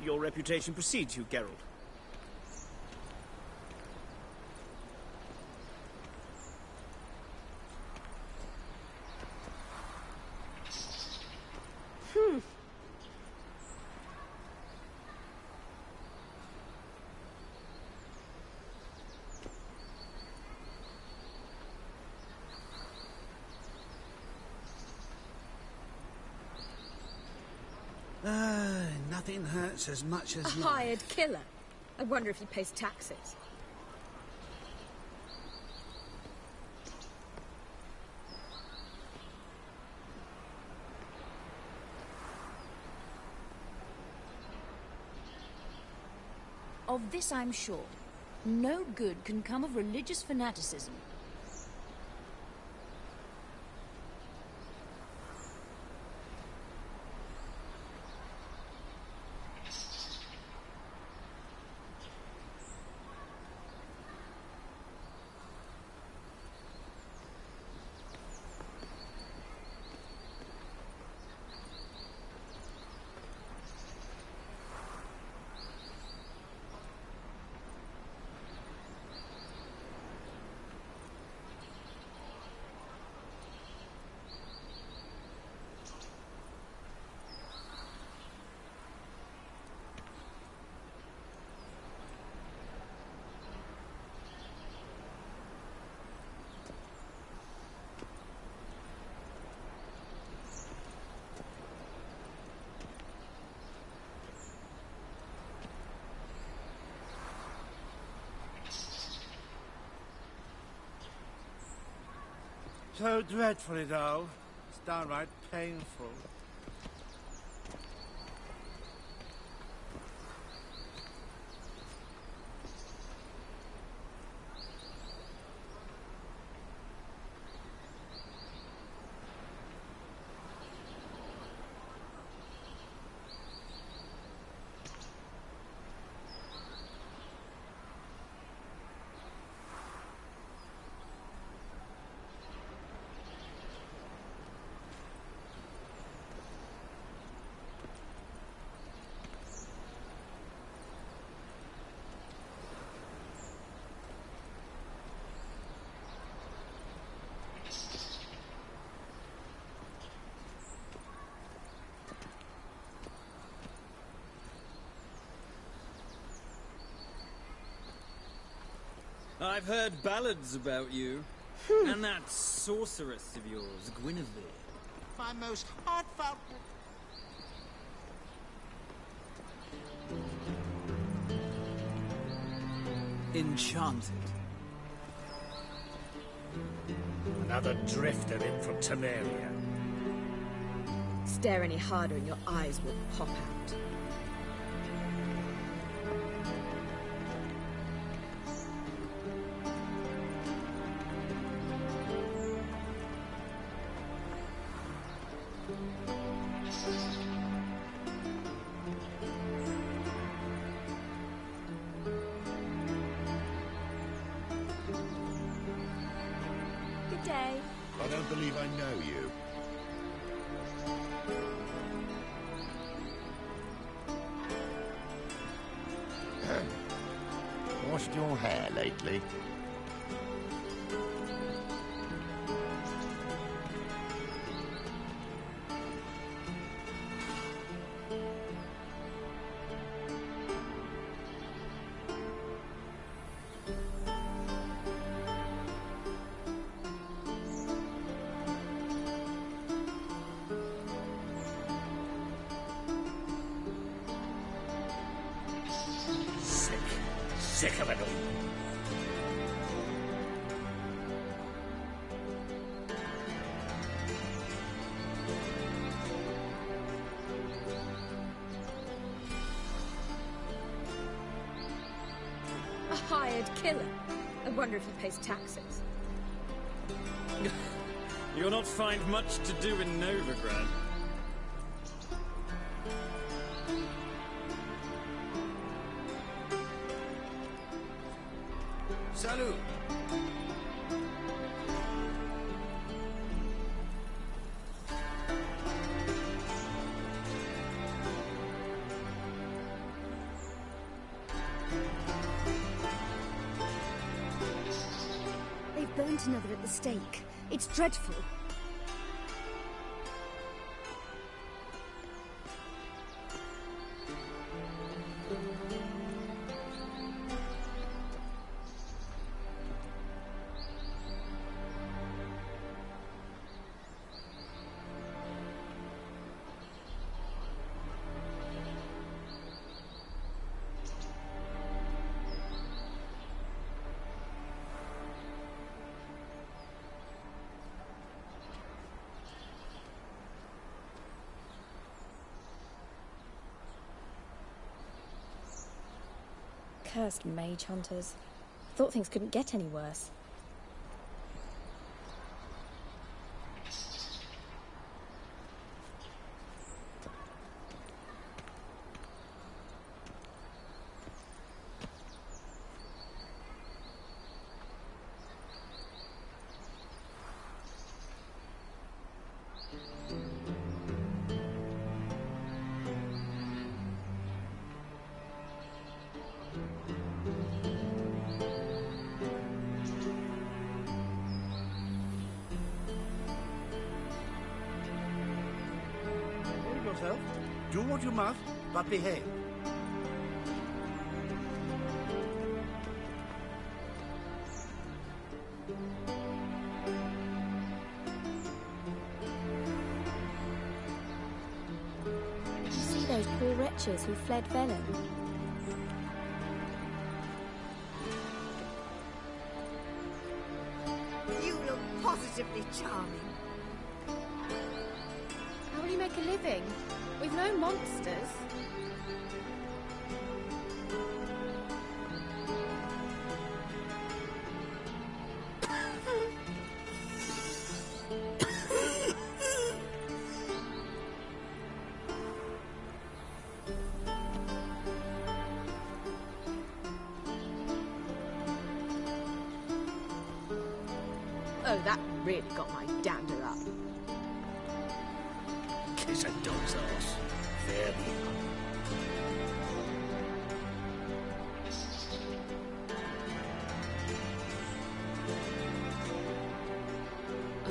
Your reputation precedes you, Geralt. Nothing hurts as much as A hired killer. I wonder if he pays taxes. Of this I'm sure. No good can come of religious fanaticism. So dreadful it all. It's downright painful. I've heard ballads about you. And that sorceress of yours, Guinevere. My most heartfelt... Enchanted. Another drifter in from Temeria. Stare any harder and your eyes will pop out. Good day. I don't believe I know you. Washed your hair lately? Sick of it all. killer. I wonder if he pays taxes. You'll not find much to do in Novigrad. Salut! They've burnt another at the stake. It's dreadful. Cursed mage hunters. Thought things couldn't get any worse. Yourself. Do what you must, but behave. Did you see those poor wretches who fled Velen? You look positively charming. How will you make a living? We've no monsters. Oh, that really got my dander up. Kiss a dog's arse. There be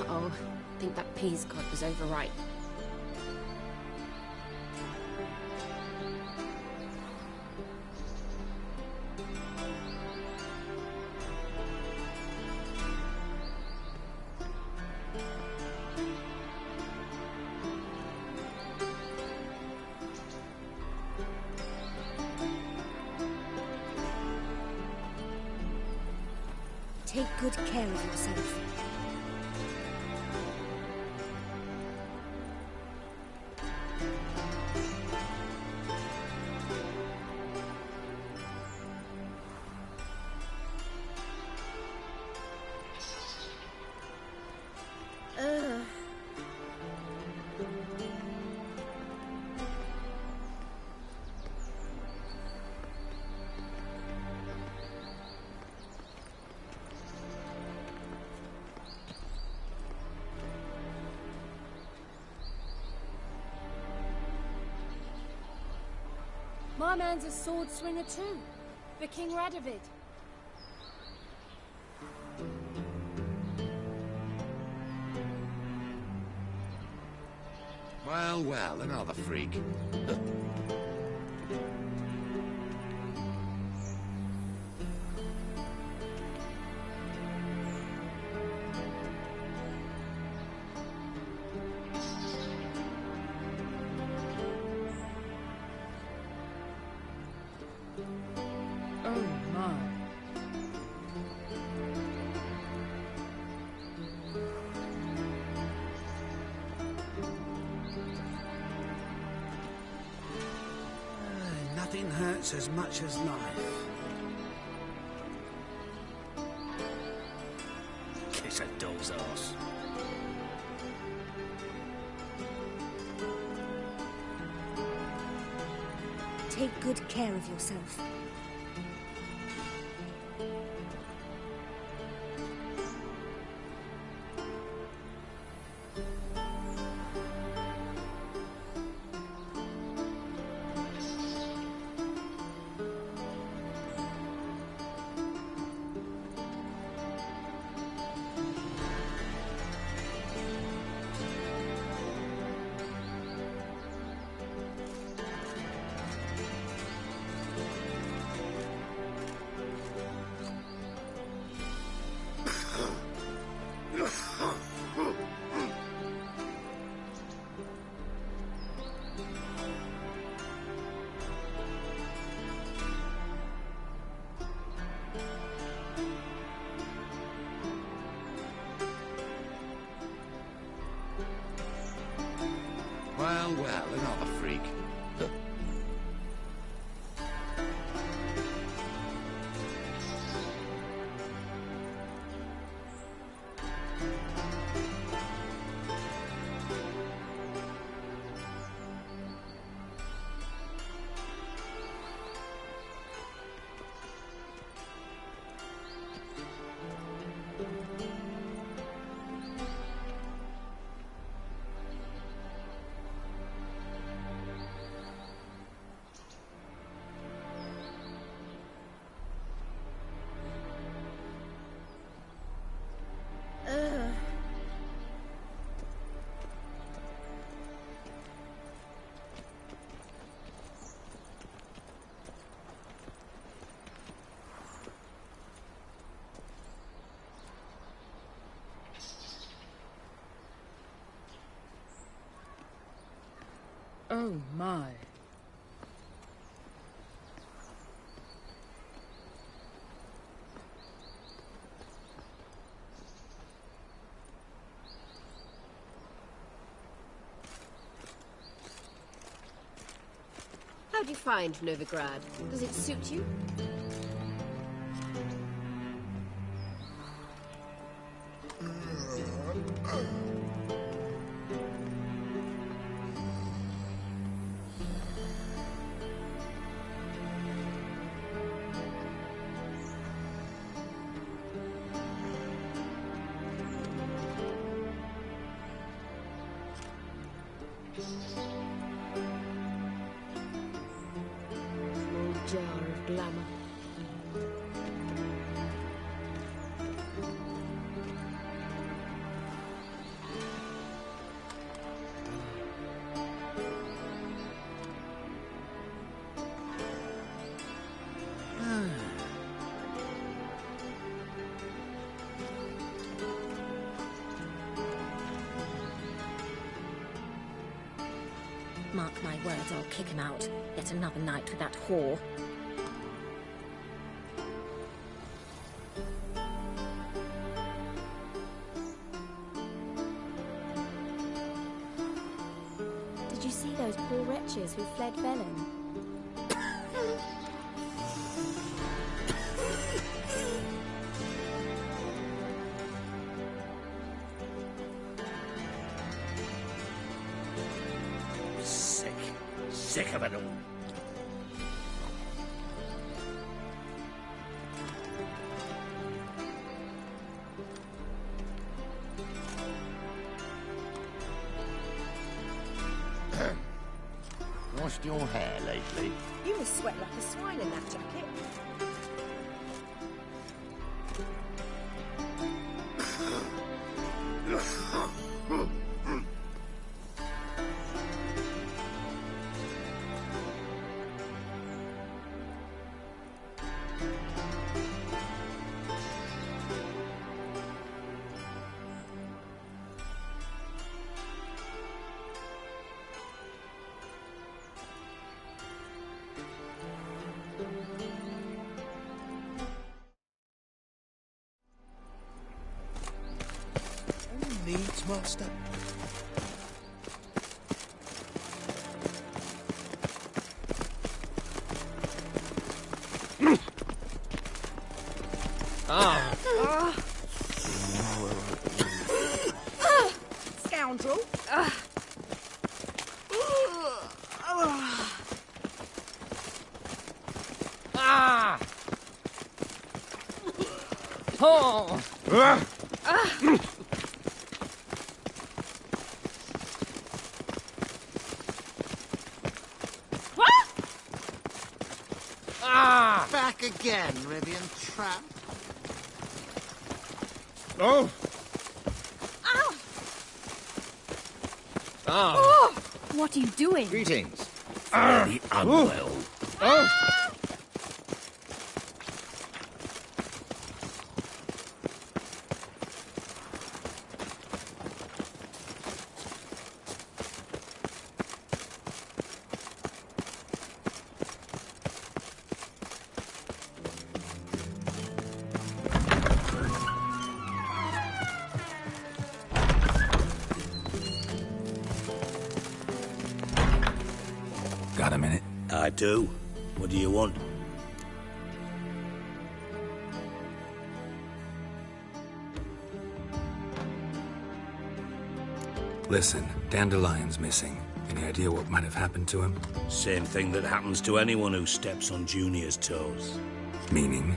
Uh-oh. I think that peas god was overripe. Take good care of yourself. My man's a sword swinger too. The King Radovid. Well, well, another freak. Nothing hurts as much as life. kiss a doll's arse. Take good care of yourself. Well, another freak. Oh my. How do you find Novigrad? Does it suit you? Jar of glamour. Mark my words, I'll kick him out. Yet another night with that whore. Did you see those poor wretches who fled Velen? Sick of it all. Washed your hair lately? You must sweat like a swine in that jacket. Needs, master. scoundrel! Ah! Oh! Ah! Back again, Rivian tramp. Oh! Ow! Ah! What are you doing? Greetings. Fairly unwell. Oh! Got a minute? I do. What do you want? Listen, Dandelion's missing. Any idea what might have happened to him? Same thing that happens to anyone who steps on Junior's toes. Meaning?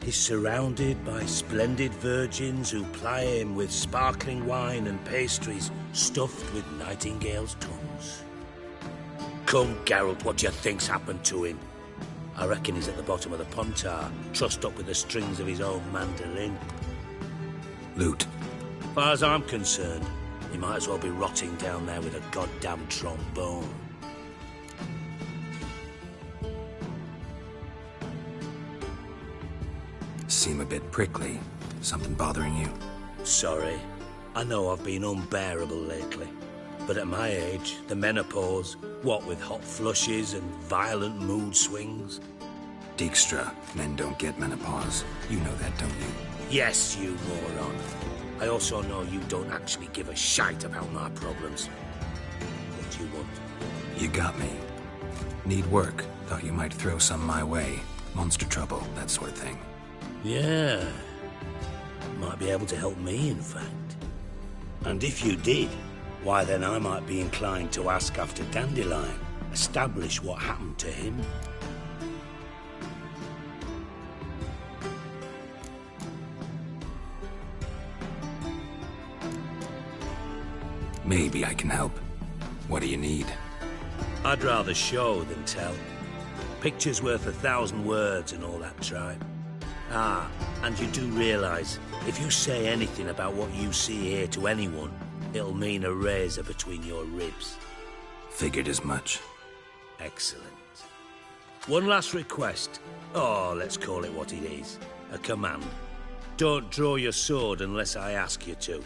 He's surrounded by splendid virgins who ply him with sparkling wine and pastries stuffed with nightingales' tongues. Come, Geralt, what do you think's happened to him? I reckon he's at the bottom of the Pontar, trussed up with the strings of his own mandolin. Loot. As far as I'm concerned, he might as well be rotting down there with a goddamn trombone. Seem a bit prickly. Something bothering you? Sorry. I know I've been unbearable lately. But at my age, the menopause, what with hot flushes and violent mood swings. Dijkstra, men don't get menopause. You know that, don't you? Yes, you moron. I also know you don't actually give a shite about my problems. What do you want? You got me. Need work. Thought you might throw some my way. Monster trouble, that sort of thing. Yeah. Might be able to help me, in fact. And if you did, why then I might be inclined to ask after Dandelion. Establish what happened to him. Maybe I can help. What do you need? I'd rather show than tell. Picture's worth 1,000 words and all that tripe. Ah, and you do realise, if you say anything about what you see here to anyone, it'll mean a razor between your ribs. Figured as much. Excellent. One last request. Oh, let's call it what it is. A command. Don't draw your sword unless I ask you to.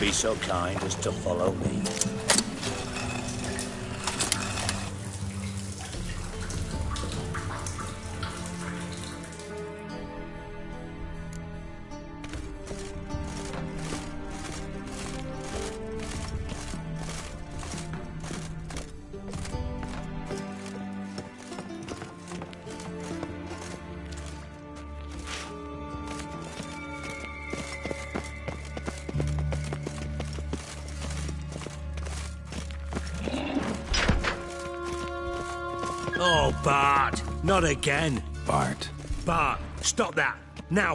Be so kind as to follow me. Oh, Bart! Not again! Bart. Bart, stop that! Now!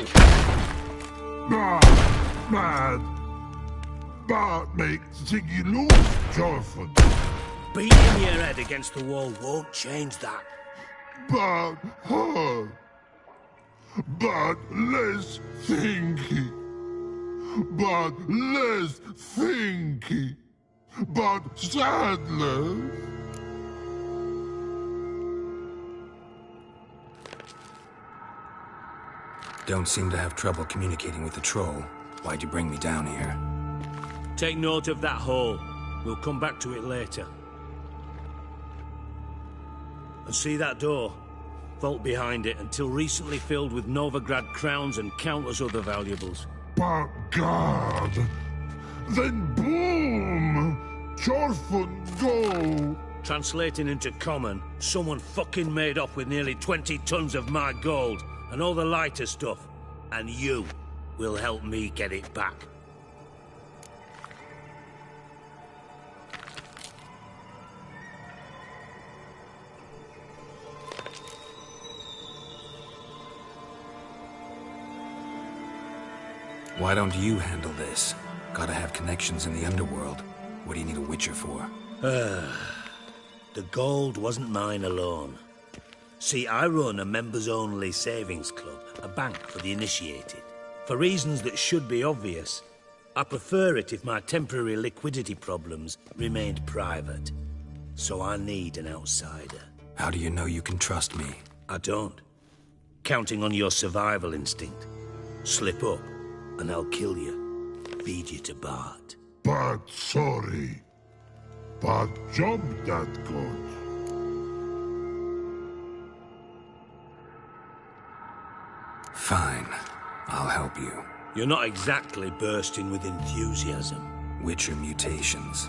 Mad! Bart makes Ziggy lose, Jonathan. Beating your head against the wall won't change that. Bart hurt. Bart less thinky. Bart less thinky. Bart sadness. Don't seem to have trouble communicating with the troll. Why'd you bring me down here? Take note of that hole. We'll come back to it later. And see that door? Vault behind it, until recently filled with Novigrad crowns and countless other valuables. But God! Then boom! Chorfun go! Translating into common, someone fucking made off with nearly 20 tons of my gold, and all the lighter stuff. And you will help me get it back. Why don't you handle this? Gotta have connections in the underworld. What do you need a Witcher for? The gold wasn't mine alone. See, I run a members-only savings club, a bank for the initiated. For reasons that should be obvious, I prefer it if my temporary liquidity problems remained private. So I need an outsider. How do you know you can trust me? I don't. Counting on your survival instinct. Slip up, and I'll kill you. Feed you to Bart. But sorry. But job that good. Fine. I'll help you. You're not exactly bursting with enthusiasm. Witcher mutations.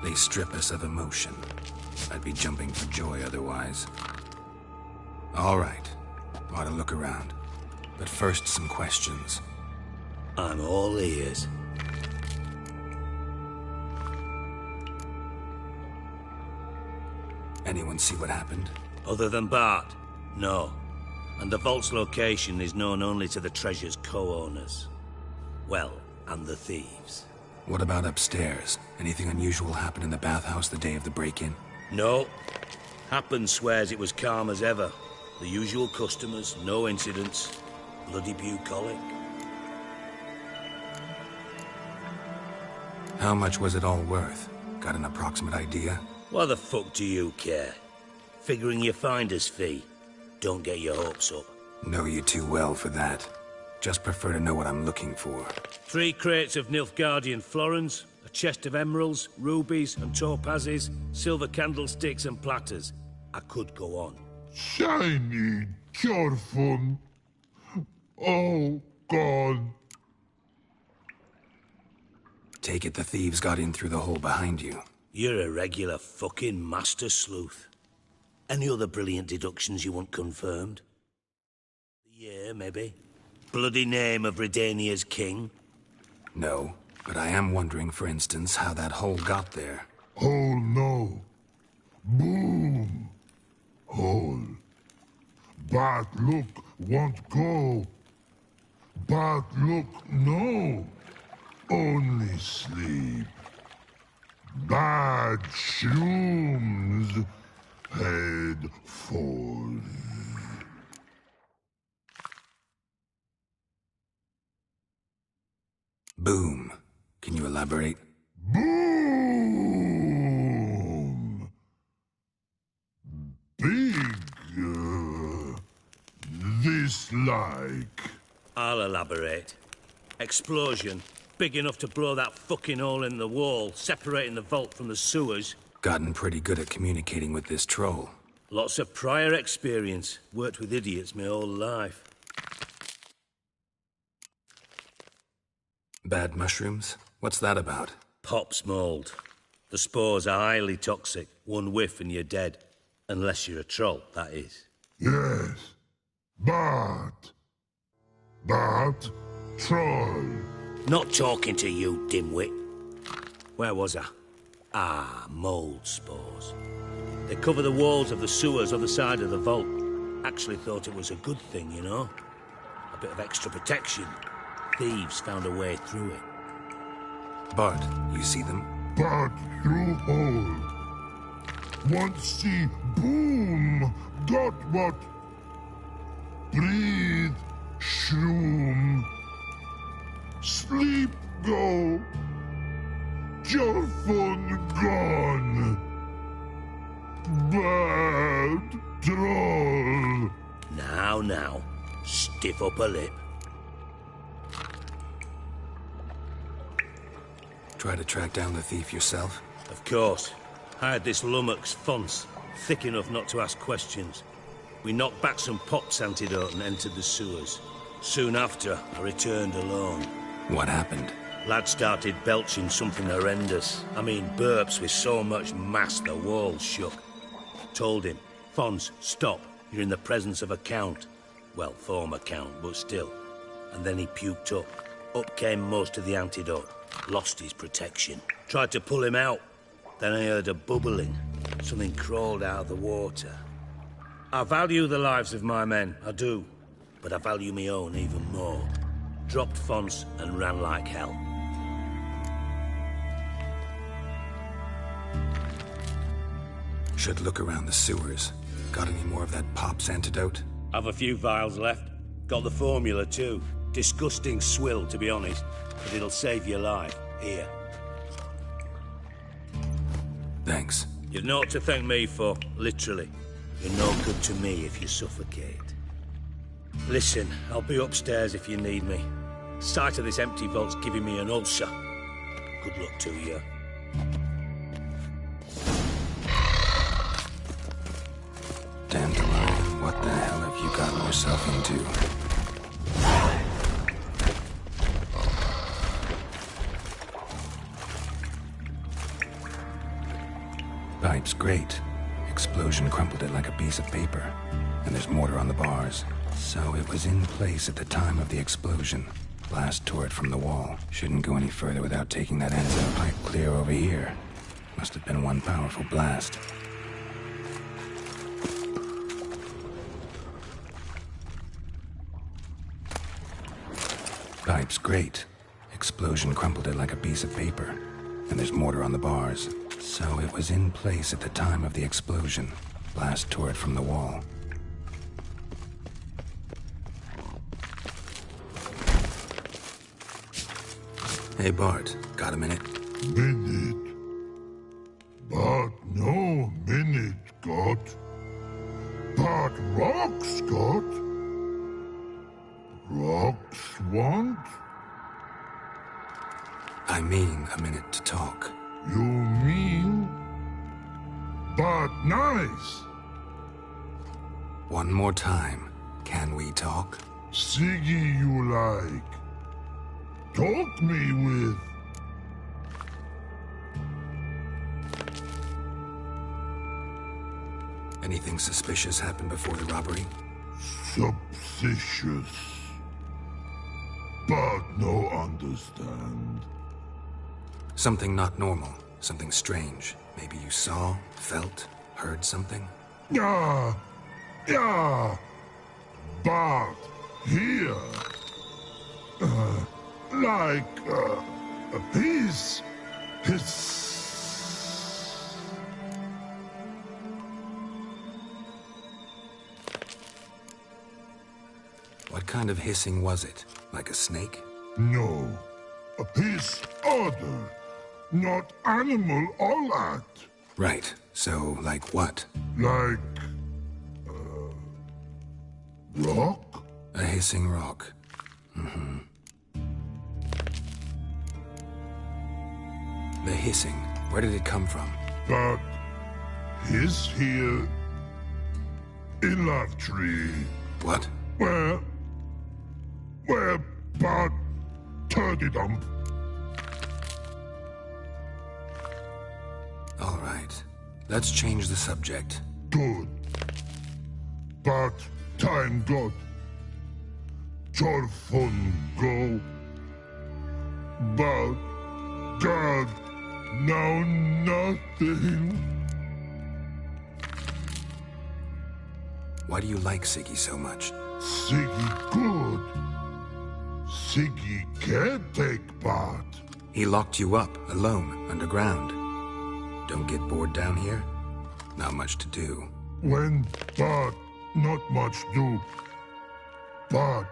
They strip us of emotion. I'd be jumping for joy otherwise. All right. Ought to look around. But first, some questions. I'm all ears. Anyone see what happened? Other than Bart? No. And the vault's location is known only to the treasure's co-owners. Well, and the thieves. What about upstairs? Anything unusual happen in the bathhouse the day of the break-in? No. Happen swears it was calm as ever. The usual customers, no incidents. Bloody bucolic. How much was it all worth? Got an approximate idea? Why the fuck do you care? Figuring your finder's fee. Don't get your hopes up. Know you too well for that. Just prefer to know what I'm looking for. 3 crates of Nilfgaardian florins, a chest of emeralds, rubies and topazes, silver candlesticks and platters. I could go on. Shiny Chorfun. Oh, God. Take it the thieves got in through the hole behind you. You're a regular fucking master sleuth. Any other brilliant deductions you want confirmed? The year, maybe? Bloody name of Redania's king? No, but I am wondering, for instance, how that hole got there. Hole no. Boom. Hole. But look, won't go. But look, no. Only sleep. Bad shrooms. Head falls. Boom. Can you elaborate? Boom! Big. This like. I'll elaborate. Explosion. Big enough to blow that fucking hole in the wall, separating the vault from the sewers. Gotten pretty good at communicating with this troll. Lots of prior experience. Worked with idiots my whole life. Bad mushrooms? What's that about? Pops mold. The spores are highly toxic. One whiff and you're dead. Unless you're a troll, that is. Yes. But troll. Not talking to you, dimwit. Where was I? Ah, mold spores. They cover the walls of the sewers other side of the vault. Actually thought it was a good thing, you know? A bit of extra protection. Thieves found a way through it. Bart, you see them? But through hole. Want see boom. Got what? Breathe. Shroom. Sleep go. Your phone gone. Bad troll. Now. Stiff up a lip. Try to track down the thief yourself? Of course. I had this lummox, Fons, thick enough not to ask questions. We knocked back some Pop's antidote and entered the sewers. Soon after, I returned alone. What happened? Lad started belching something horrendous. I mean, burps with so much mass the walls shook. Told him, Fons, stop. You're in the presence of a count. Well, former count, but still. And then he puked up. Up came most of the antidote. Lost his protection. Tried to pull him out. Then I heard a bubbling. Something crawled out of the water. I value the lives of my men, I do. But I value my own even more. Dropped Fons and ran like hell. Should look around the sewers. Got any more of that Pop's antidote? Have a few vials left. Got the formula too. Disgusting swill, to be honest. But it'll save your life. Here. Thanks. You've naught to thank me for, literally. You're no good to me if you suffocate. Listen, I'll be upstairs if you need me. Sight of this empty vault's giving me an ulcer. Good luck to you. Dandelion, what the hell have you gotten yourself into? Pipe's great. Explosion crumpled it like a piece of paper. And there's mortar on the bars. So it was in place at the time of the explosion. Blast tore it from the wall. Shouldn't go any further without taking that end of the pipe clear over here. Must have been one powerful blast. Pipe's great. Explosion crumpled it like a piece of paper. And there's mortar on the bars. So it was in place at the time of the explosion. Blast tore it from the wall. Hey, Bart. Got a minute? Minute. But no minute got. But rocks got. Rocks want? I mean a minute to talk. You mean? But nice. One more time. Can we talk? Siggy you like. Talk me with. Anything suspicious happened before the robbery? Suspicious. But no understand. Something not normal. Something strange. Maybe you saw, felt, heard something? Yeah. But here. His. What kind of hissing was it? Like a snake? No. His other. Not animal all that. Right. So, like what? Like... rock? A hissing rock. Mm-hmm. The hissing. Where did it come from? But... his here... in Love Tree. What? Where... but... turdy-dump. All right. Let's change the subject. Good. But time got. Your fun go. But God, now nothing. Why do you like Siggy so much? Siggy good. Siggy can't take part. He locked you up, alone, underground. Don't get bored down here? Not much to do. When, but not much do. But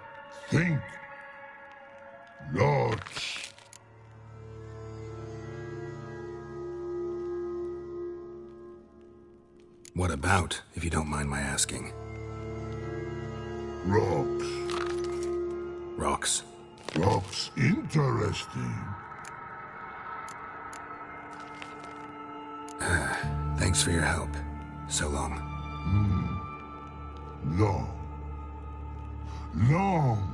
think. Lots. What about, if you don't mind my asking? Rocks. Rocks? Rocks interesting. Thanks for your help. So long. Long. Long.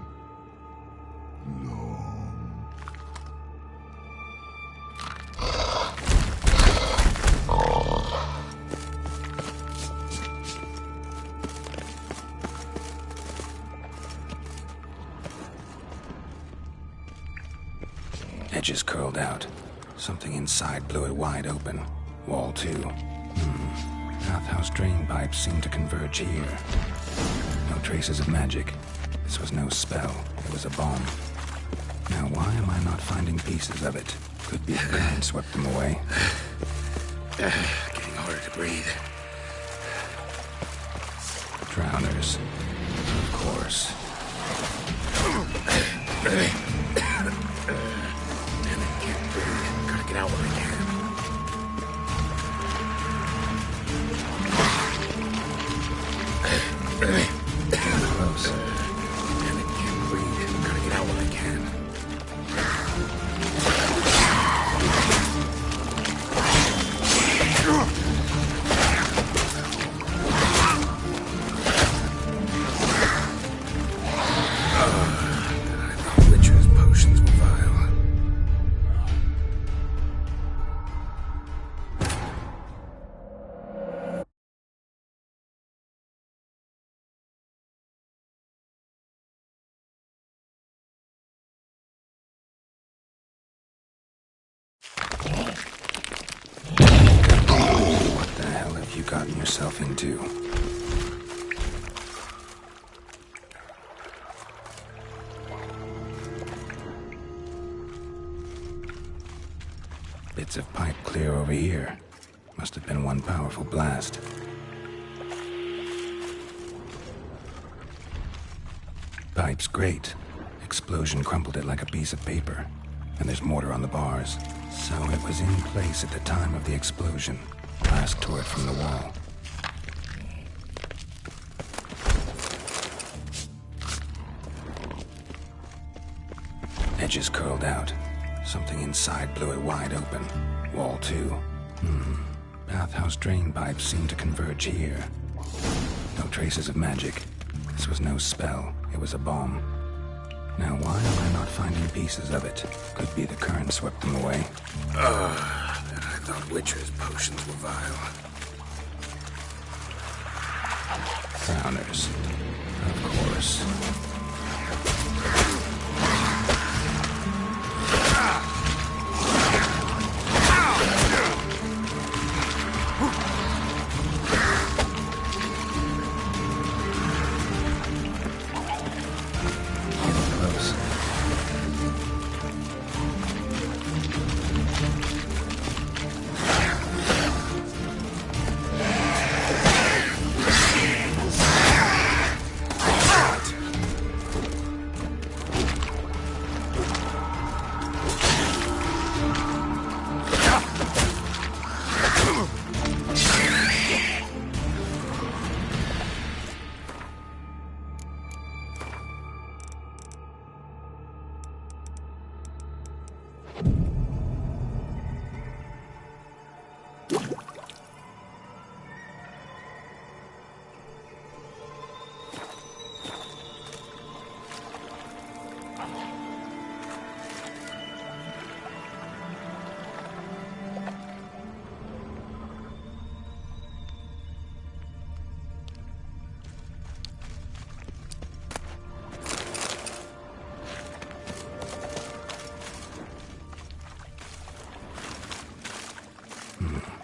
Edges curled out. Something inside blew it wide open. Wall 2. Bathhouse drain pipes seemed to converge here. No traces of magic. This was no spell. It was a bomb. Now why am I not finding pieces of it? Could be the current swept them away. Getting harder to breathe. Drowners. Of course. Damn it, can't breathe. Gotta get out when I can. Close. Damn it, can't breathe. Gotta get out when I can. Witcher's potions were vile. What the hell have you gotten yourself into? Bits of pipe clear over here. Must have been one powerful blast. Pipe's great. Explosion crumpled it like a piece of paper. And there's mortar on the bars. So it was in place at the time of the explosion. Blast tore it from the wall. Edges curled out. Something inside blew it wide open. Wall 2. Bathhouse drain pipes seemed to converge here. No traces of magic. This was no spell. It was a bomb. Now why am I not finding pieces of it? Could be the current swept them away. Then I thought Witcher's potions were vile. Drowners. Of course.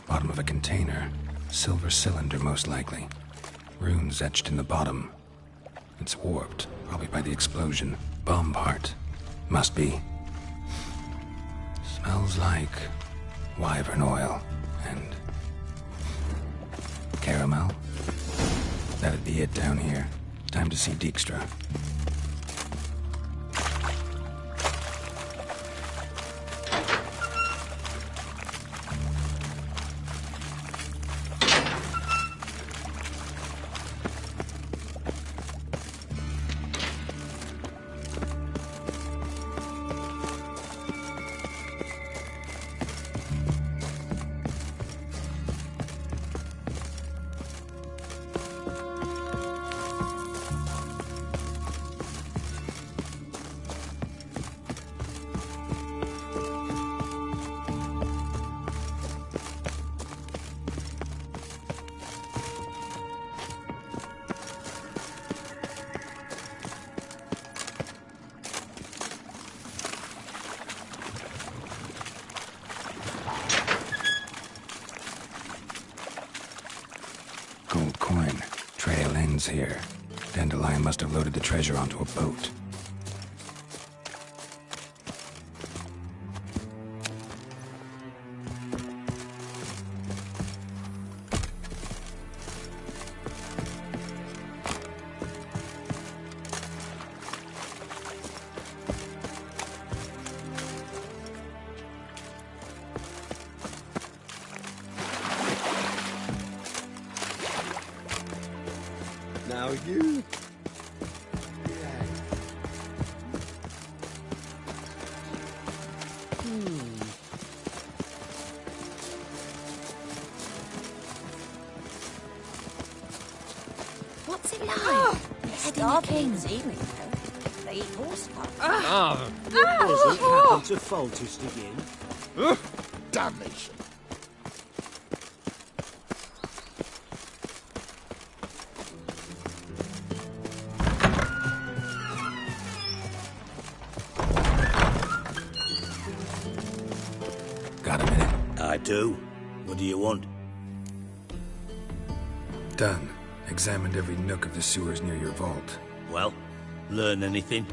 Bottom of a container. Silver cylinder, most likely. Runes etched in the bottom. It's warped, probably by the explosion. Bomb part. Must be. Smells like wyvern oil and caramel. That'd be it down here. Time to see Dijkstra. coin. Trail ends here. Dandelion must have loaded the treasure onto a boat. Now you... What's it like? Starving this evening, though. They eat horse fat. What was it happened to Faltist again? Damnation. Got a minute? I do. What do you want? Done. Examined every nook of the sewers near your vault. Well, learn anything?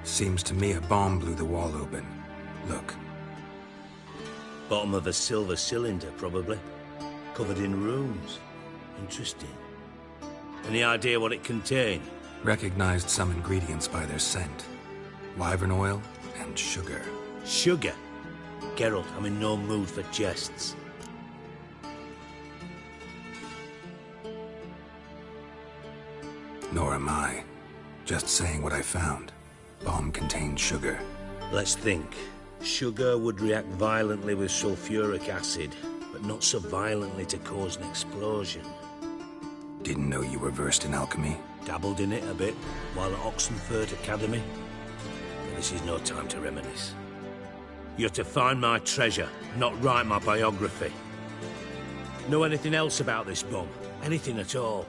Seems to me a bomb blew the wall open. Look. Bottom of a silver cylinder, probably. Covered in runes. Interesting. Any idea what it contained? Recognized some ingredients by their scent. Wyvern oil and sugar. Sugar? Geralt, I'm in no mood for jests. Nor am I. Just saying what I found. Bomb contained sugar. Let's think. Sugar would react violently with sulfuric acid, but not so violently to cause an explosion. Didn't know you were versed in alchemy. Dabbled in it a bit while at Oxenford Academy. But this is no time to reminisce. You're to find my treasure, not write my biography. Know anything else about this bomb? Anything at all?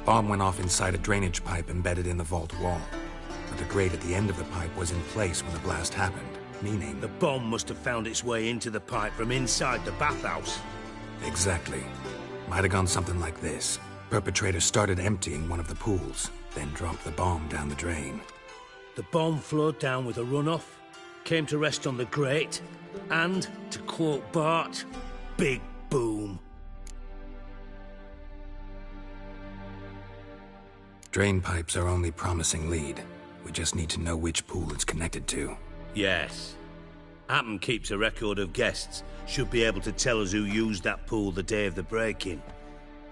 Bomb went off inside a drainage pipe embedded in the vault wall. But the grate at the end of the pipe was in place when the blast happened, meaning... The bomb must have found its way into the pipe from inside the bathhouse. Exactly. Might have gone something like this. Perpetrator started emptying one of the pools, then dropped the bomb down the drain. The bomb flowed down with a runoff, came to rest on the grate, and, to quote Bart, big boom. Drain pipes are only promising lead. We just need to know which pool it's connected to. Yes. Appen keeps a record of guests. Should be able to tell us who used that pool the day of the break-in.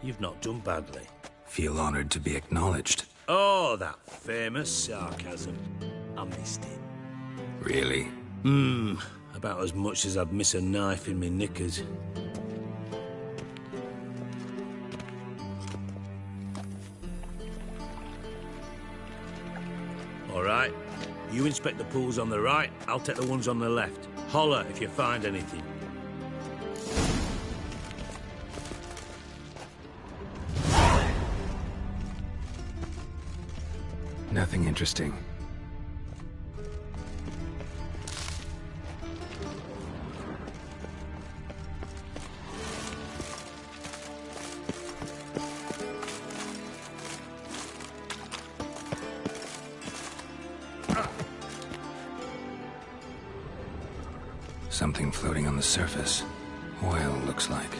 You've not done badly. Feel honored to be acknowledged. Oh, that famous sarcasm. I missed it. Really? About as much as I'd miss a knife in me knickers. All right. You inspect the pools on the right, I'll take the ones on the left. Holler if you find anything. Nothing interesting. Something floating on the surface. Oil, looks like.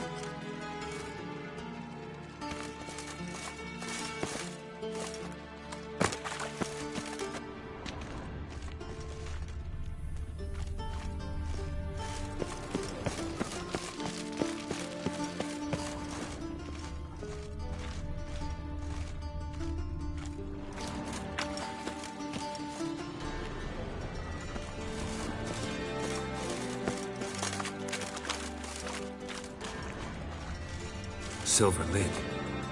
silver lid.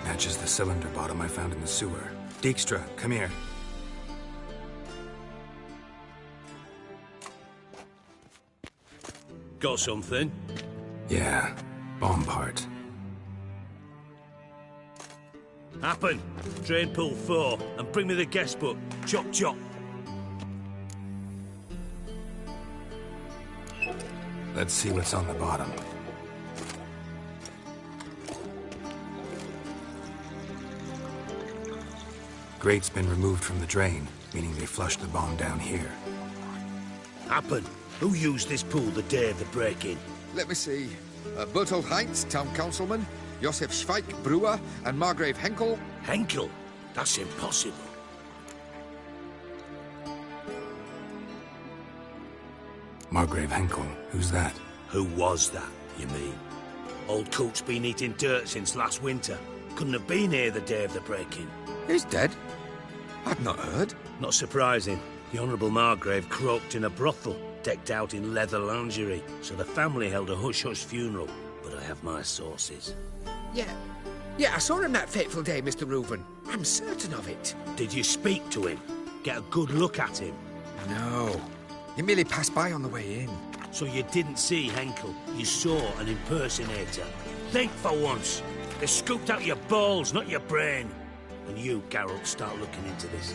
Matches the cylinder bottom I found in the sewer. Dijkstra, come here. Got something? Yeah, bomb part. Happen. Drain pool 4, and bring me the guest book. Chop chop. Let's see what's on the bottom. Grate's been removed from the drain, meaning they flushed the bomb down here. Happen. Who used this pool the day of the break-in? Let me see. Bertold Heinz, town councilman, Josef Schweik, brewer, and Margrave Henkel. Henkel? That's impossible. Margrave Henkel, who's that? Who was that, you mean? Old Coot's been eating dirt since last winter. Couldn't have been here the day of the break-in. He's dead? I'd not heard. Not surprising. The Honourable Margrave croaked in a brothel, decked out in leather lingerie, so the family held a hush-hush funeral. But I have my sources. Yeah, I saw him that fateful day, Mr. Reuven. I'm certain of it. Did you speak to him? Get a good look at him? No. He merely passed by on the way in. So you didn't see Henkel? You saw an impersonator? Think for once. They scooped out your balls, not your brain. And you, Geralt, start looking into this.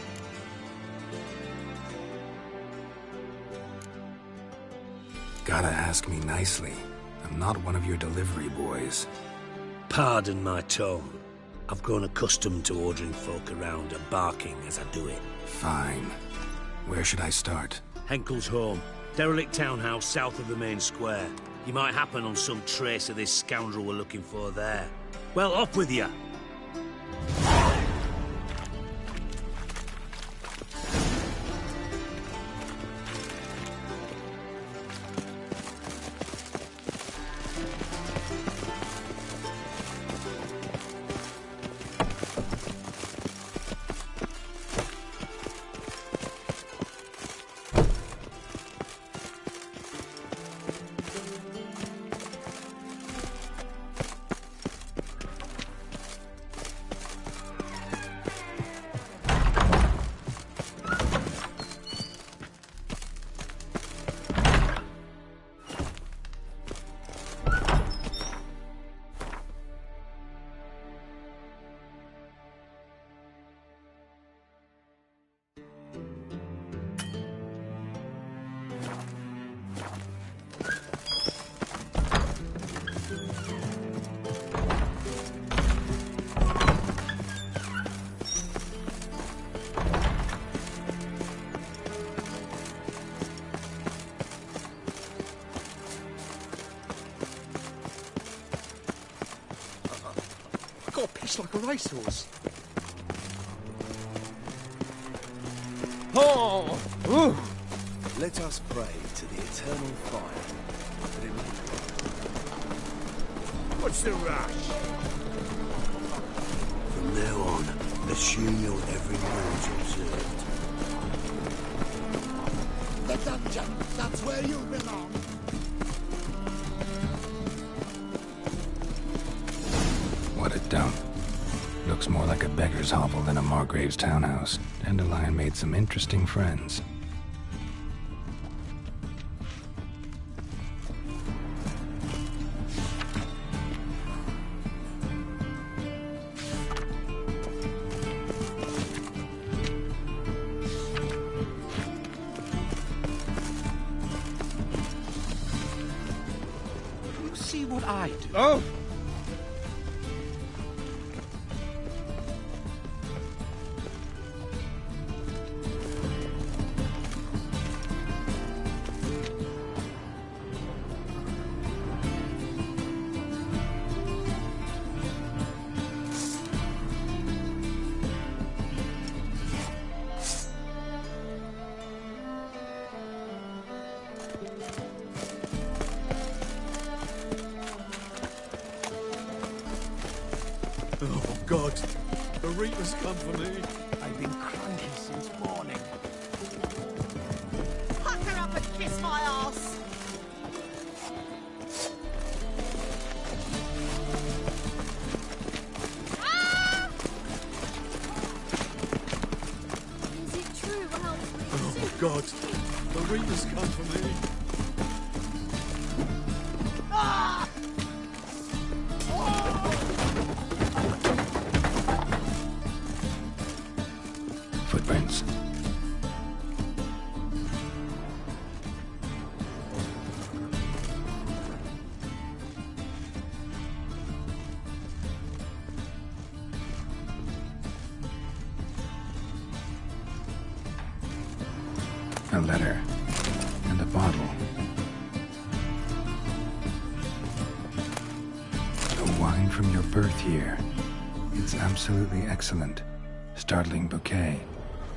Gotta ask me nicely. I'm not one of your delivery boys. Pardon my tone. I've grown accustomed to ordering folk around and barking as I do it. Fine. Where should I start? Henkel's home. Derelict townhouse south of the main square. You might happen on some trace of this scoundrel we're looking for there. Well, off with you! Got pissed like a racehorse. Oh! Ooh. Let us pray to the eternal fire. What's the rush? From now on, assume your every move's observed. The dungeon, that's where you belong. What a dump. Looks more like a beggar's hovel than a Margrave's townhouse. Dandelion made some interesting friends. You see what I do? Oh! Oh, God. The Reaper's come for me. I've been cranky since morning. Pack her up and kiss my ass. The Reapers come for me. Footprints. A letter and a bottle. The wine from your birth year. It's absolutely excellent. Startling bouquet.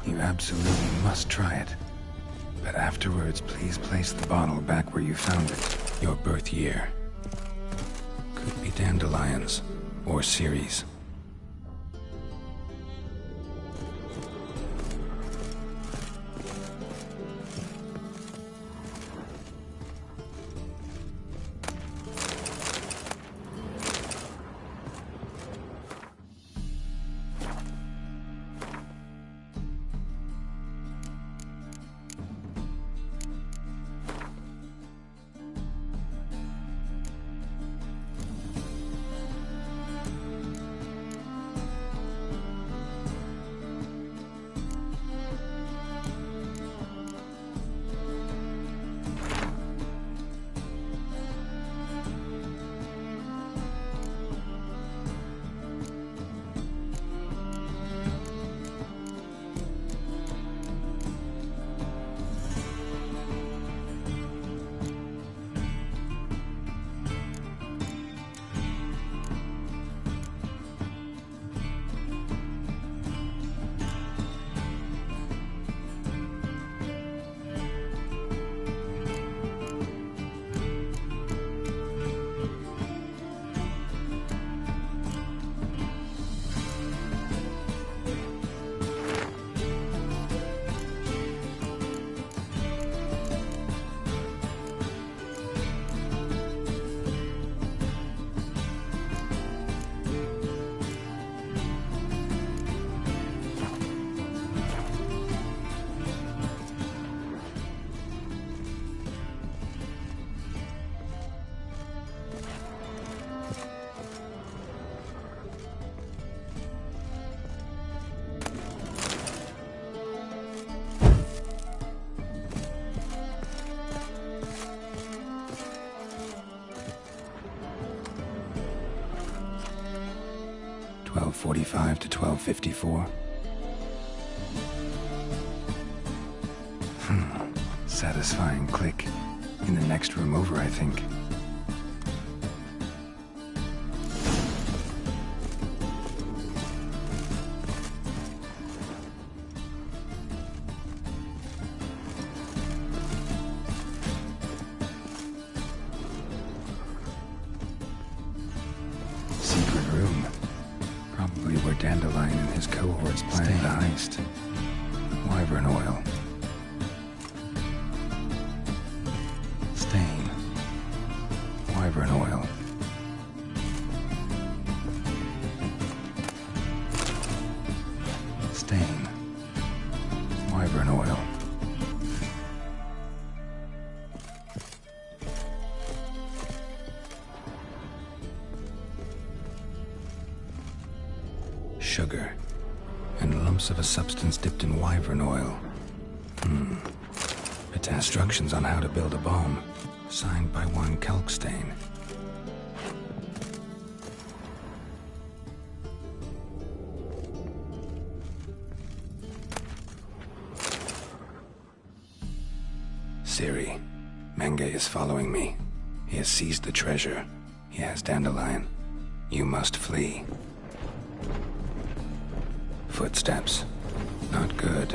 You absolutely must try it. But afterwards, please place the bottle back where you found it. Your birth year. Could be dandelions or Ceres. .45 to 12:54. Satisfying click. In the next room over, I think. Secret room. Probably where Dandelion and his cohorts planned the heist. Wyvern oil. Stain. Wyvern oil. Stain. Wyvern oil. Sugar. And lumps of a substance dipped in wyvern oil. It's instructions on how to build a bomb, signed by one Kalkstain. Ciri, Menge is following me. He has seized the treasure. He has Dandelion. You must flee. Footsteps. Not good.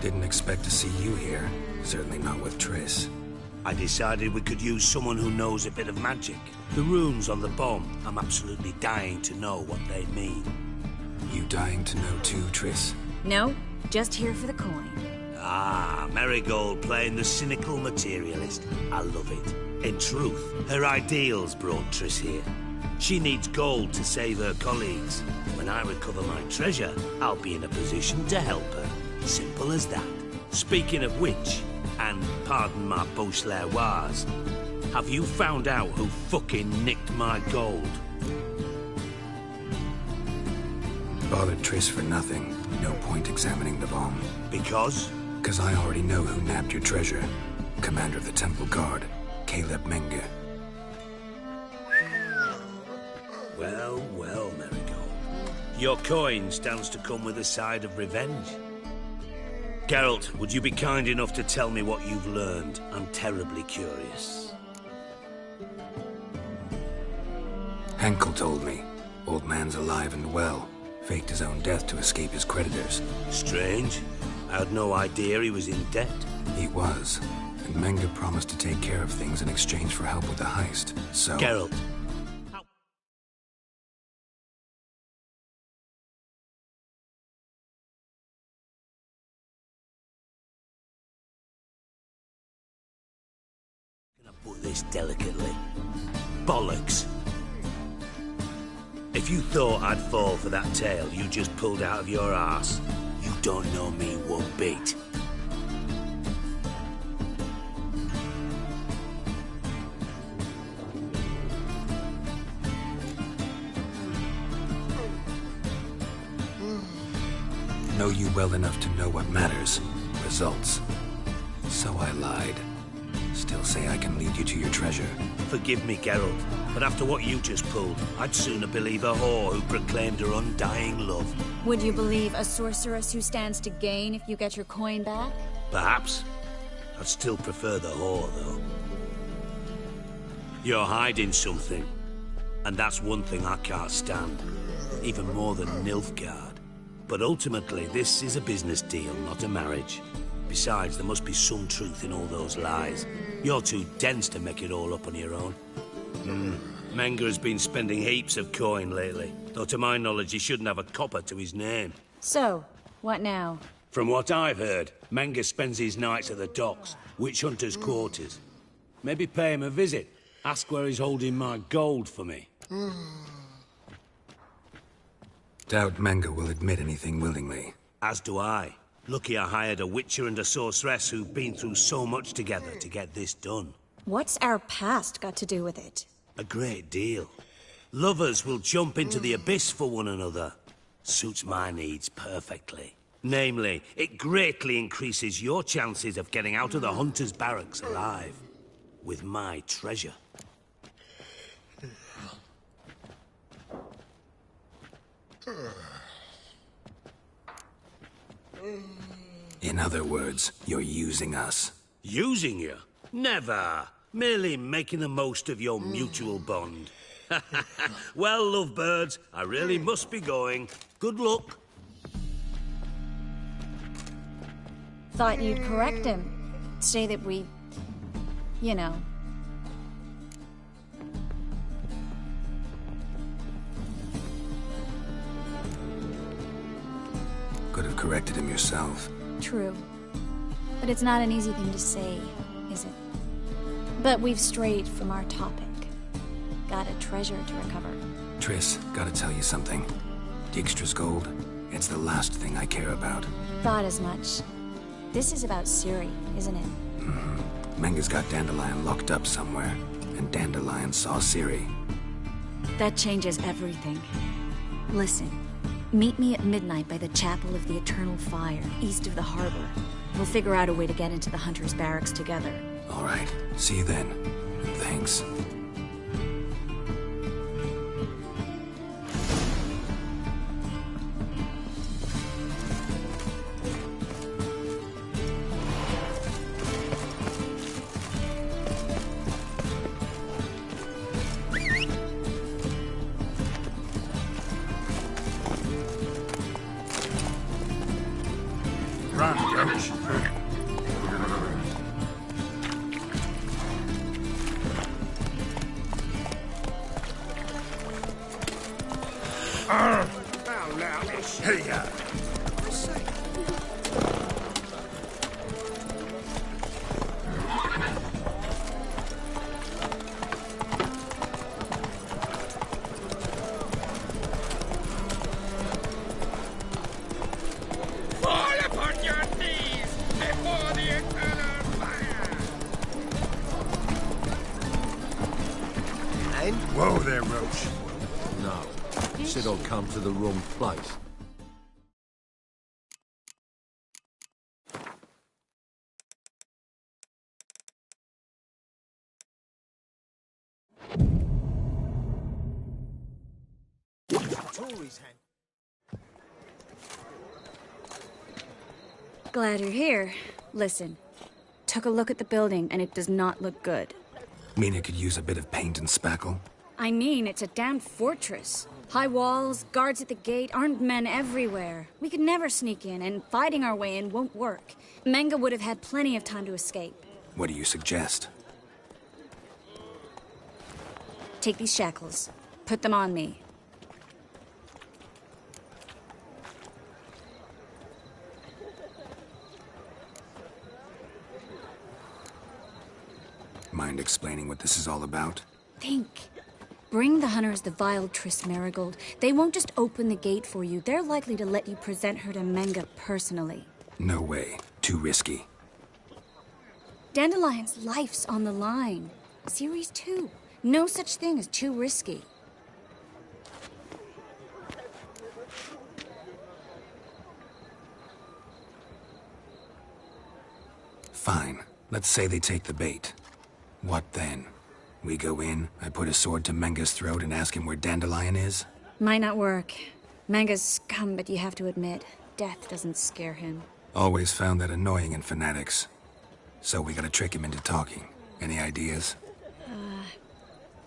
Didn't expect to see you here. Certainly not with Triss. I decided we could use someone who knows a bit of magic. The runes on the bomb, I'm absolutely dying to know what they mean. You dying to know too, Triss? No, just here for the coin. Ah, Marigold playing the cynical materialist. I love it. In truth, her ideals brought Triss here. She needs gold to save her colleagues. When I recover my treasure, I'll be in a position to help her. Simple as that. Speaking of which, and pardon my Beauclervoise, have you found out who fucking nicked my gold? Bothered Triss for nothing. No point examining the bomb. Because? Because I already know who nabbed your treasure. Commander of the Temple Guard, Caleb Menge. Well, well, Marigold. Your coin stands to come with a side of revenge. Geralt, would you be kind enough to tell me what you've learned? I'm terribly curious. Henkel told me. Old man's alive and well. Faked his own death to escape his creditors. Strange. I had no idea he was in debt. He was. And Menge promised to take care of things in exchange for help with the heist. So... Geralt. Put this delicately. Bollocks. If you thought I'd fall for that tale you just pulled out of your arse, you don't know me one bit. Know you well enough to know what matters. Results. So I lied. Still say I can lead you to your treasure. Forgive me, Geralt, but after what you just pulled, I'd sooner believe a whore who proclaimed her undying love. Would you believe a sorceress who stands to gain if you get your coin back? Perhaps. I'd still prefer the whore, though. You're hiding something, and that's one thing I can't stand. Even more than Nilfgaard. But ultimately, this is a business deal, not a marriage. Besides, there must be some truth in all those lies. You're too dense to make it all up on your own. Menge has been spending heaps of coin lately, though to my knowledge he shouldn't have a copper to his name. So, what now? From what I've heard, Menge spends his nights at the docks, witch hunters' quarters. Maybe pay him a visit. Ask where he's holding my gold for me. Doubt Menge will admit anything willingly. As do I. Lucky I hired a witcher and a sorceress who've been through so much together to get this done. What's our past got to do with it? A great deal. Lovers will jump into the abyss for one another. Suits my needs perfectly. Namely, it greatly increases your chances of getting out of the hunter's barracks alive. With my treasure. In other words, you're using us. Using you? Never. Merely making the most of your mutual bond. Well, lovebirds, I really must be going. Good luck. Thought you'd correct him. Say that we... you know... Could have corrected him yourself. True. But it's not an easy thing to say, is it? But we've strayed from our topic. Got a treasure to recover. Triss, gotta tell you something. Dijkstra's gold, it's the last thing I care about. Thought as much. This is about Ciri, isn't it? Menge's got Dandelion locked up somewhere, and Dandelion saw Ciri. That changes everything. Listen, meet me at midnight by the Chapel of the Eternal Fire, east of the harbor. We'll figure out a way to get into the Hunter's barracks together. All right, see you then. Thanks. loutish. Hey, Fall upon your knees before the eternal fire! And? Whoa there, Roach. No. Said I'd come to the wrong place. Glad you're here. Listen, took a look at the building and it does not look good. Mean it could use a bit of paint and spackle? I mean, it's a damn fortress. High walls, guards at the gate, armed men everywhere. We could never sneak in, and fighting our way in won't work. Menga would have had plenty of time to escape. What do you suggest? Take these shackles. Put them on me. Mind explaining what this is all about? Think. Bring the hunters the vile Triss Marigold. They won't just open the gate for you. They're likely to let you present her to Menga personally. No way. Too risky. Dandelion's life's on the line. Series 2. No such thing as too risky. Fine. Let's say they take the bait. What then? We go in, I put a sword to Menga's throat and ask him where Dandelion is? Might not work. Menga's scum, but you have to admit, death doesn't scare him. Always found that annoying in fanatics. So we gotta trick him into talking. Any ideas?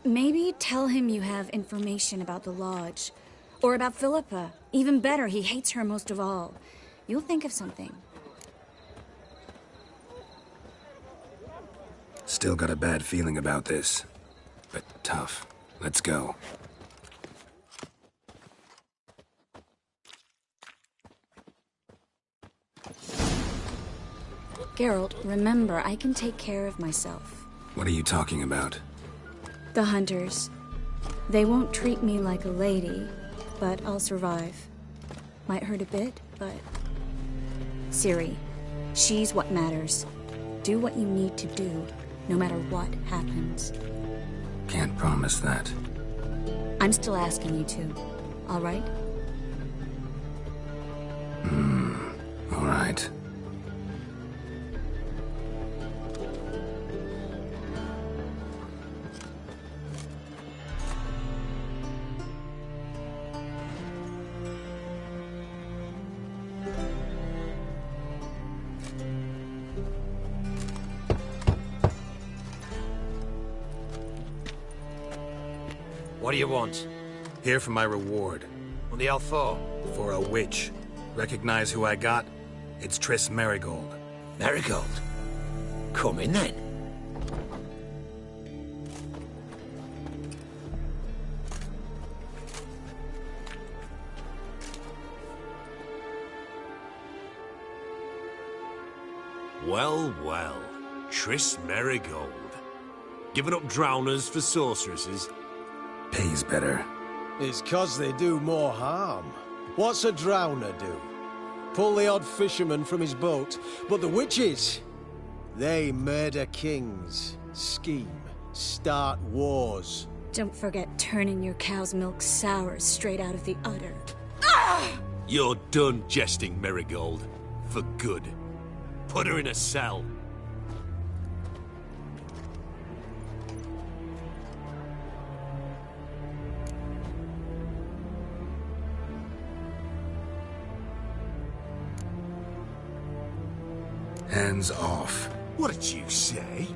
Maybe tell him you have information about the Lodge. Or about Philippa. Even better, he hates her most of all. You'll think of something. Still got a bad feeling about this. But tough. Let's go. Geralt, remember, I can take care of myself. What are you talking about? The hunters. They won't treat me like a lady, but I'll survive. Might hurt a bit, but... Ciri, she's what matters. Do what you need to do, no matter what happens. Can't promise that. I'm still asking you to, all right? All right. What do you want? Here for my reward. On the L4? For a witch. Recognize who I got? It's Triss Marigold. Marigold? Come in then. Well, well. Triss Marigold. Giving up drowners for sorceresses? Pays better. It's 'cause they do more harm. What's a drowner do? Pull the odd fisherman from his boat. But the witches, they murder kings, scheme, start wars. Don't forget turning your cow's milk sour straight out of the udder. You're done jesting, Marigold. For good. Put her in a cell. Hands off. What did you say?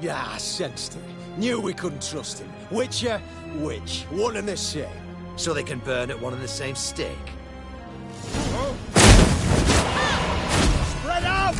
Yeah, I sensed it. Knew we couldn't trust him. Witcher, witch, one and the same. So they can burn at one and the same stake? Spread out!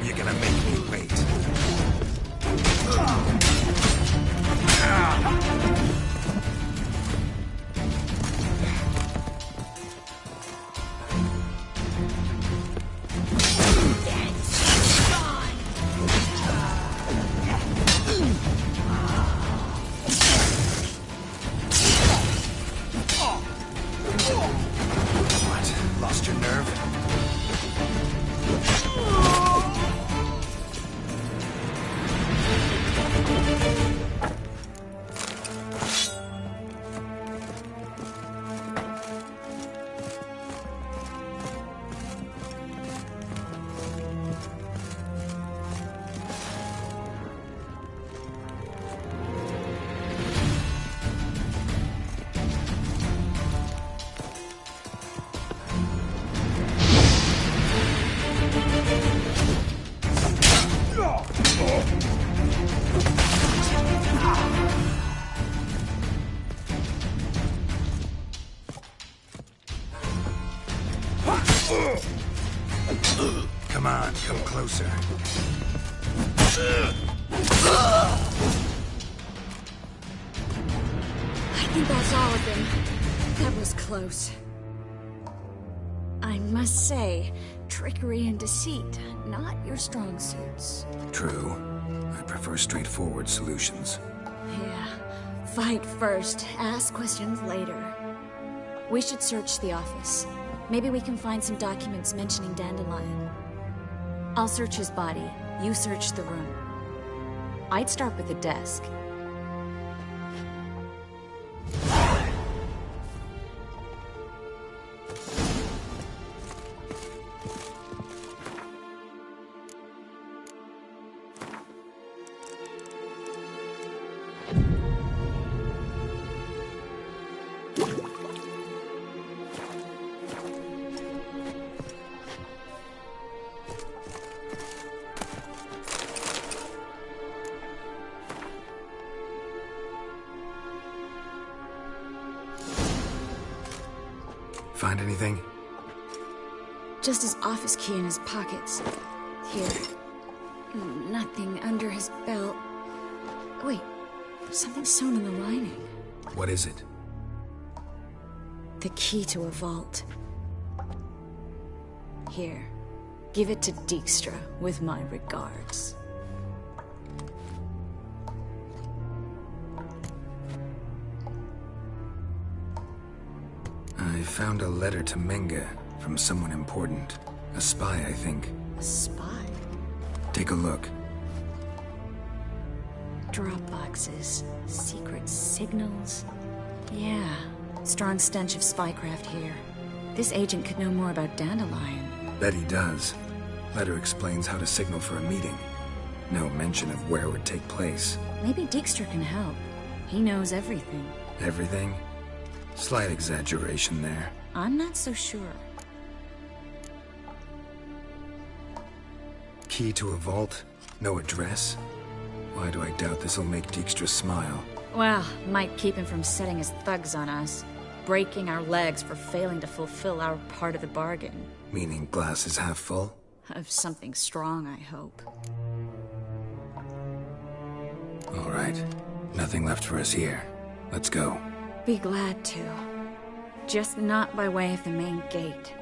you're gonna make me wait. What? Lost your nerve? Come on, come closer. I think that's all of them. That was close. I must say, trickery and deceit, not your strong suits. True. I prefer straightforward solutions. Yeah. Fight first, ask questions later. We should search the office. Maybe we can find some documents mentioning Dandelion. I'll search his body. You search the room. I'd start with the desk. Find anything? Just his office key in his pockets. Here. Nothing under his belt. Wait, something sewn in the lining. What is it? The key to a vault. Here. Give it to Dijkstra with my regards. I found a letter to Menga from someone important. A spy, I think. A spy? Take a look. Drop boxes, secret signals. Yeah, strong stench of spycraft here. This agent could know more about Dandelion. Bet he does. Letter explains how to signal for a meeting. No mention of where it would take place. Maybe Dijkstra can help. He knows everything. Everything? Slight exaggeration there. I'm not so sure. Key to a vault? No address? Why do I doubt this'll make Dijkstra smile? Well, might keep him from setting his thugs on us. Breaking our legs for failing to fulfill our part of the bargain. Meaning glass is half full? Of something strong, I hope. All right. Nothing left for us here. Let's go. Be glad to. Just not by way of the main gate.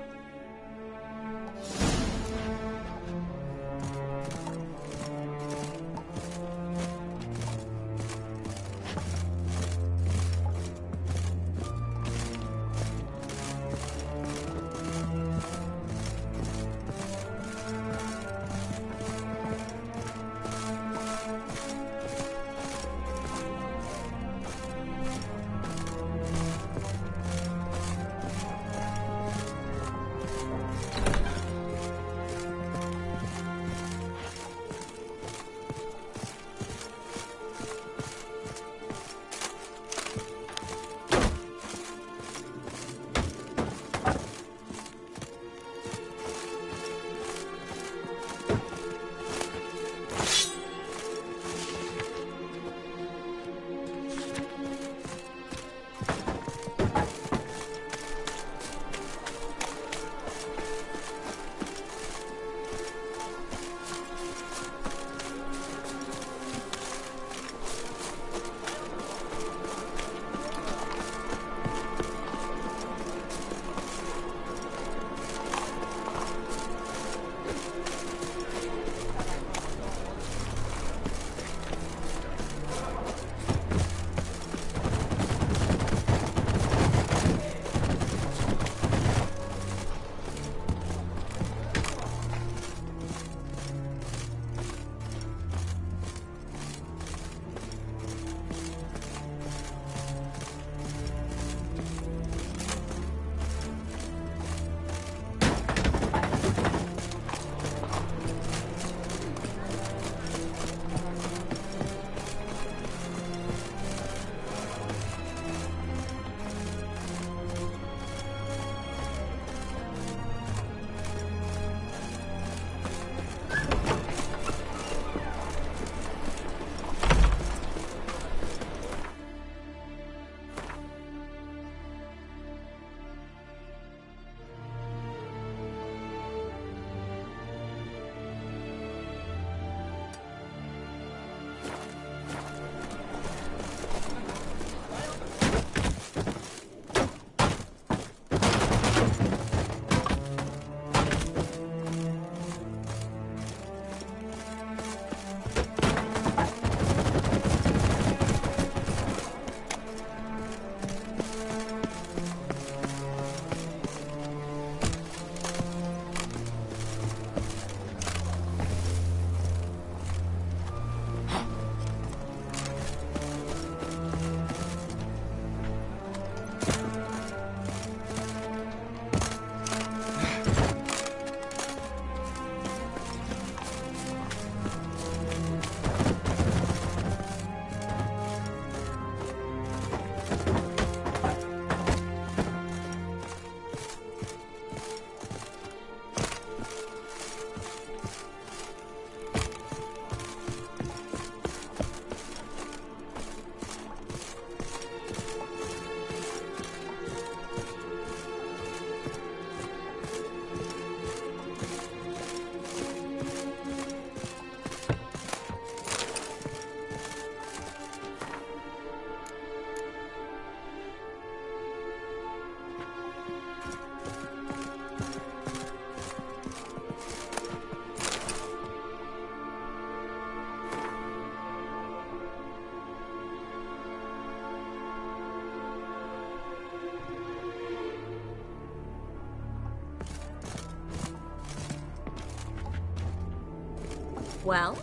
Well,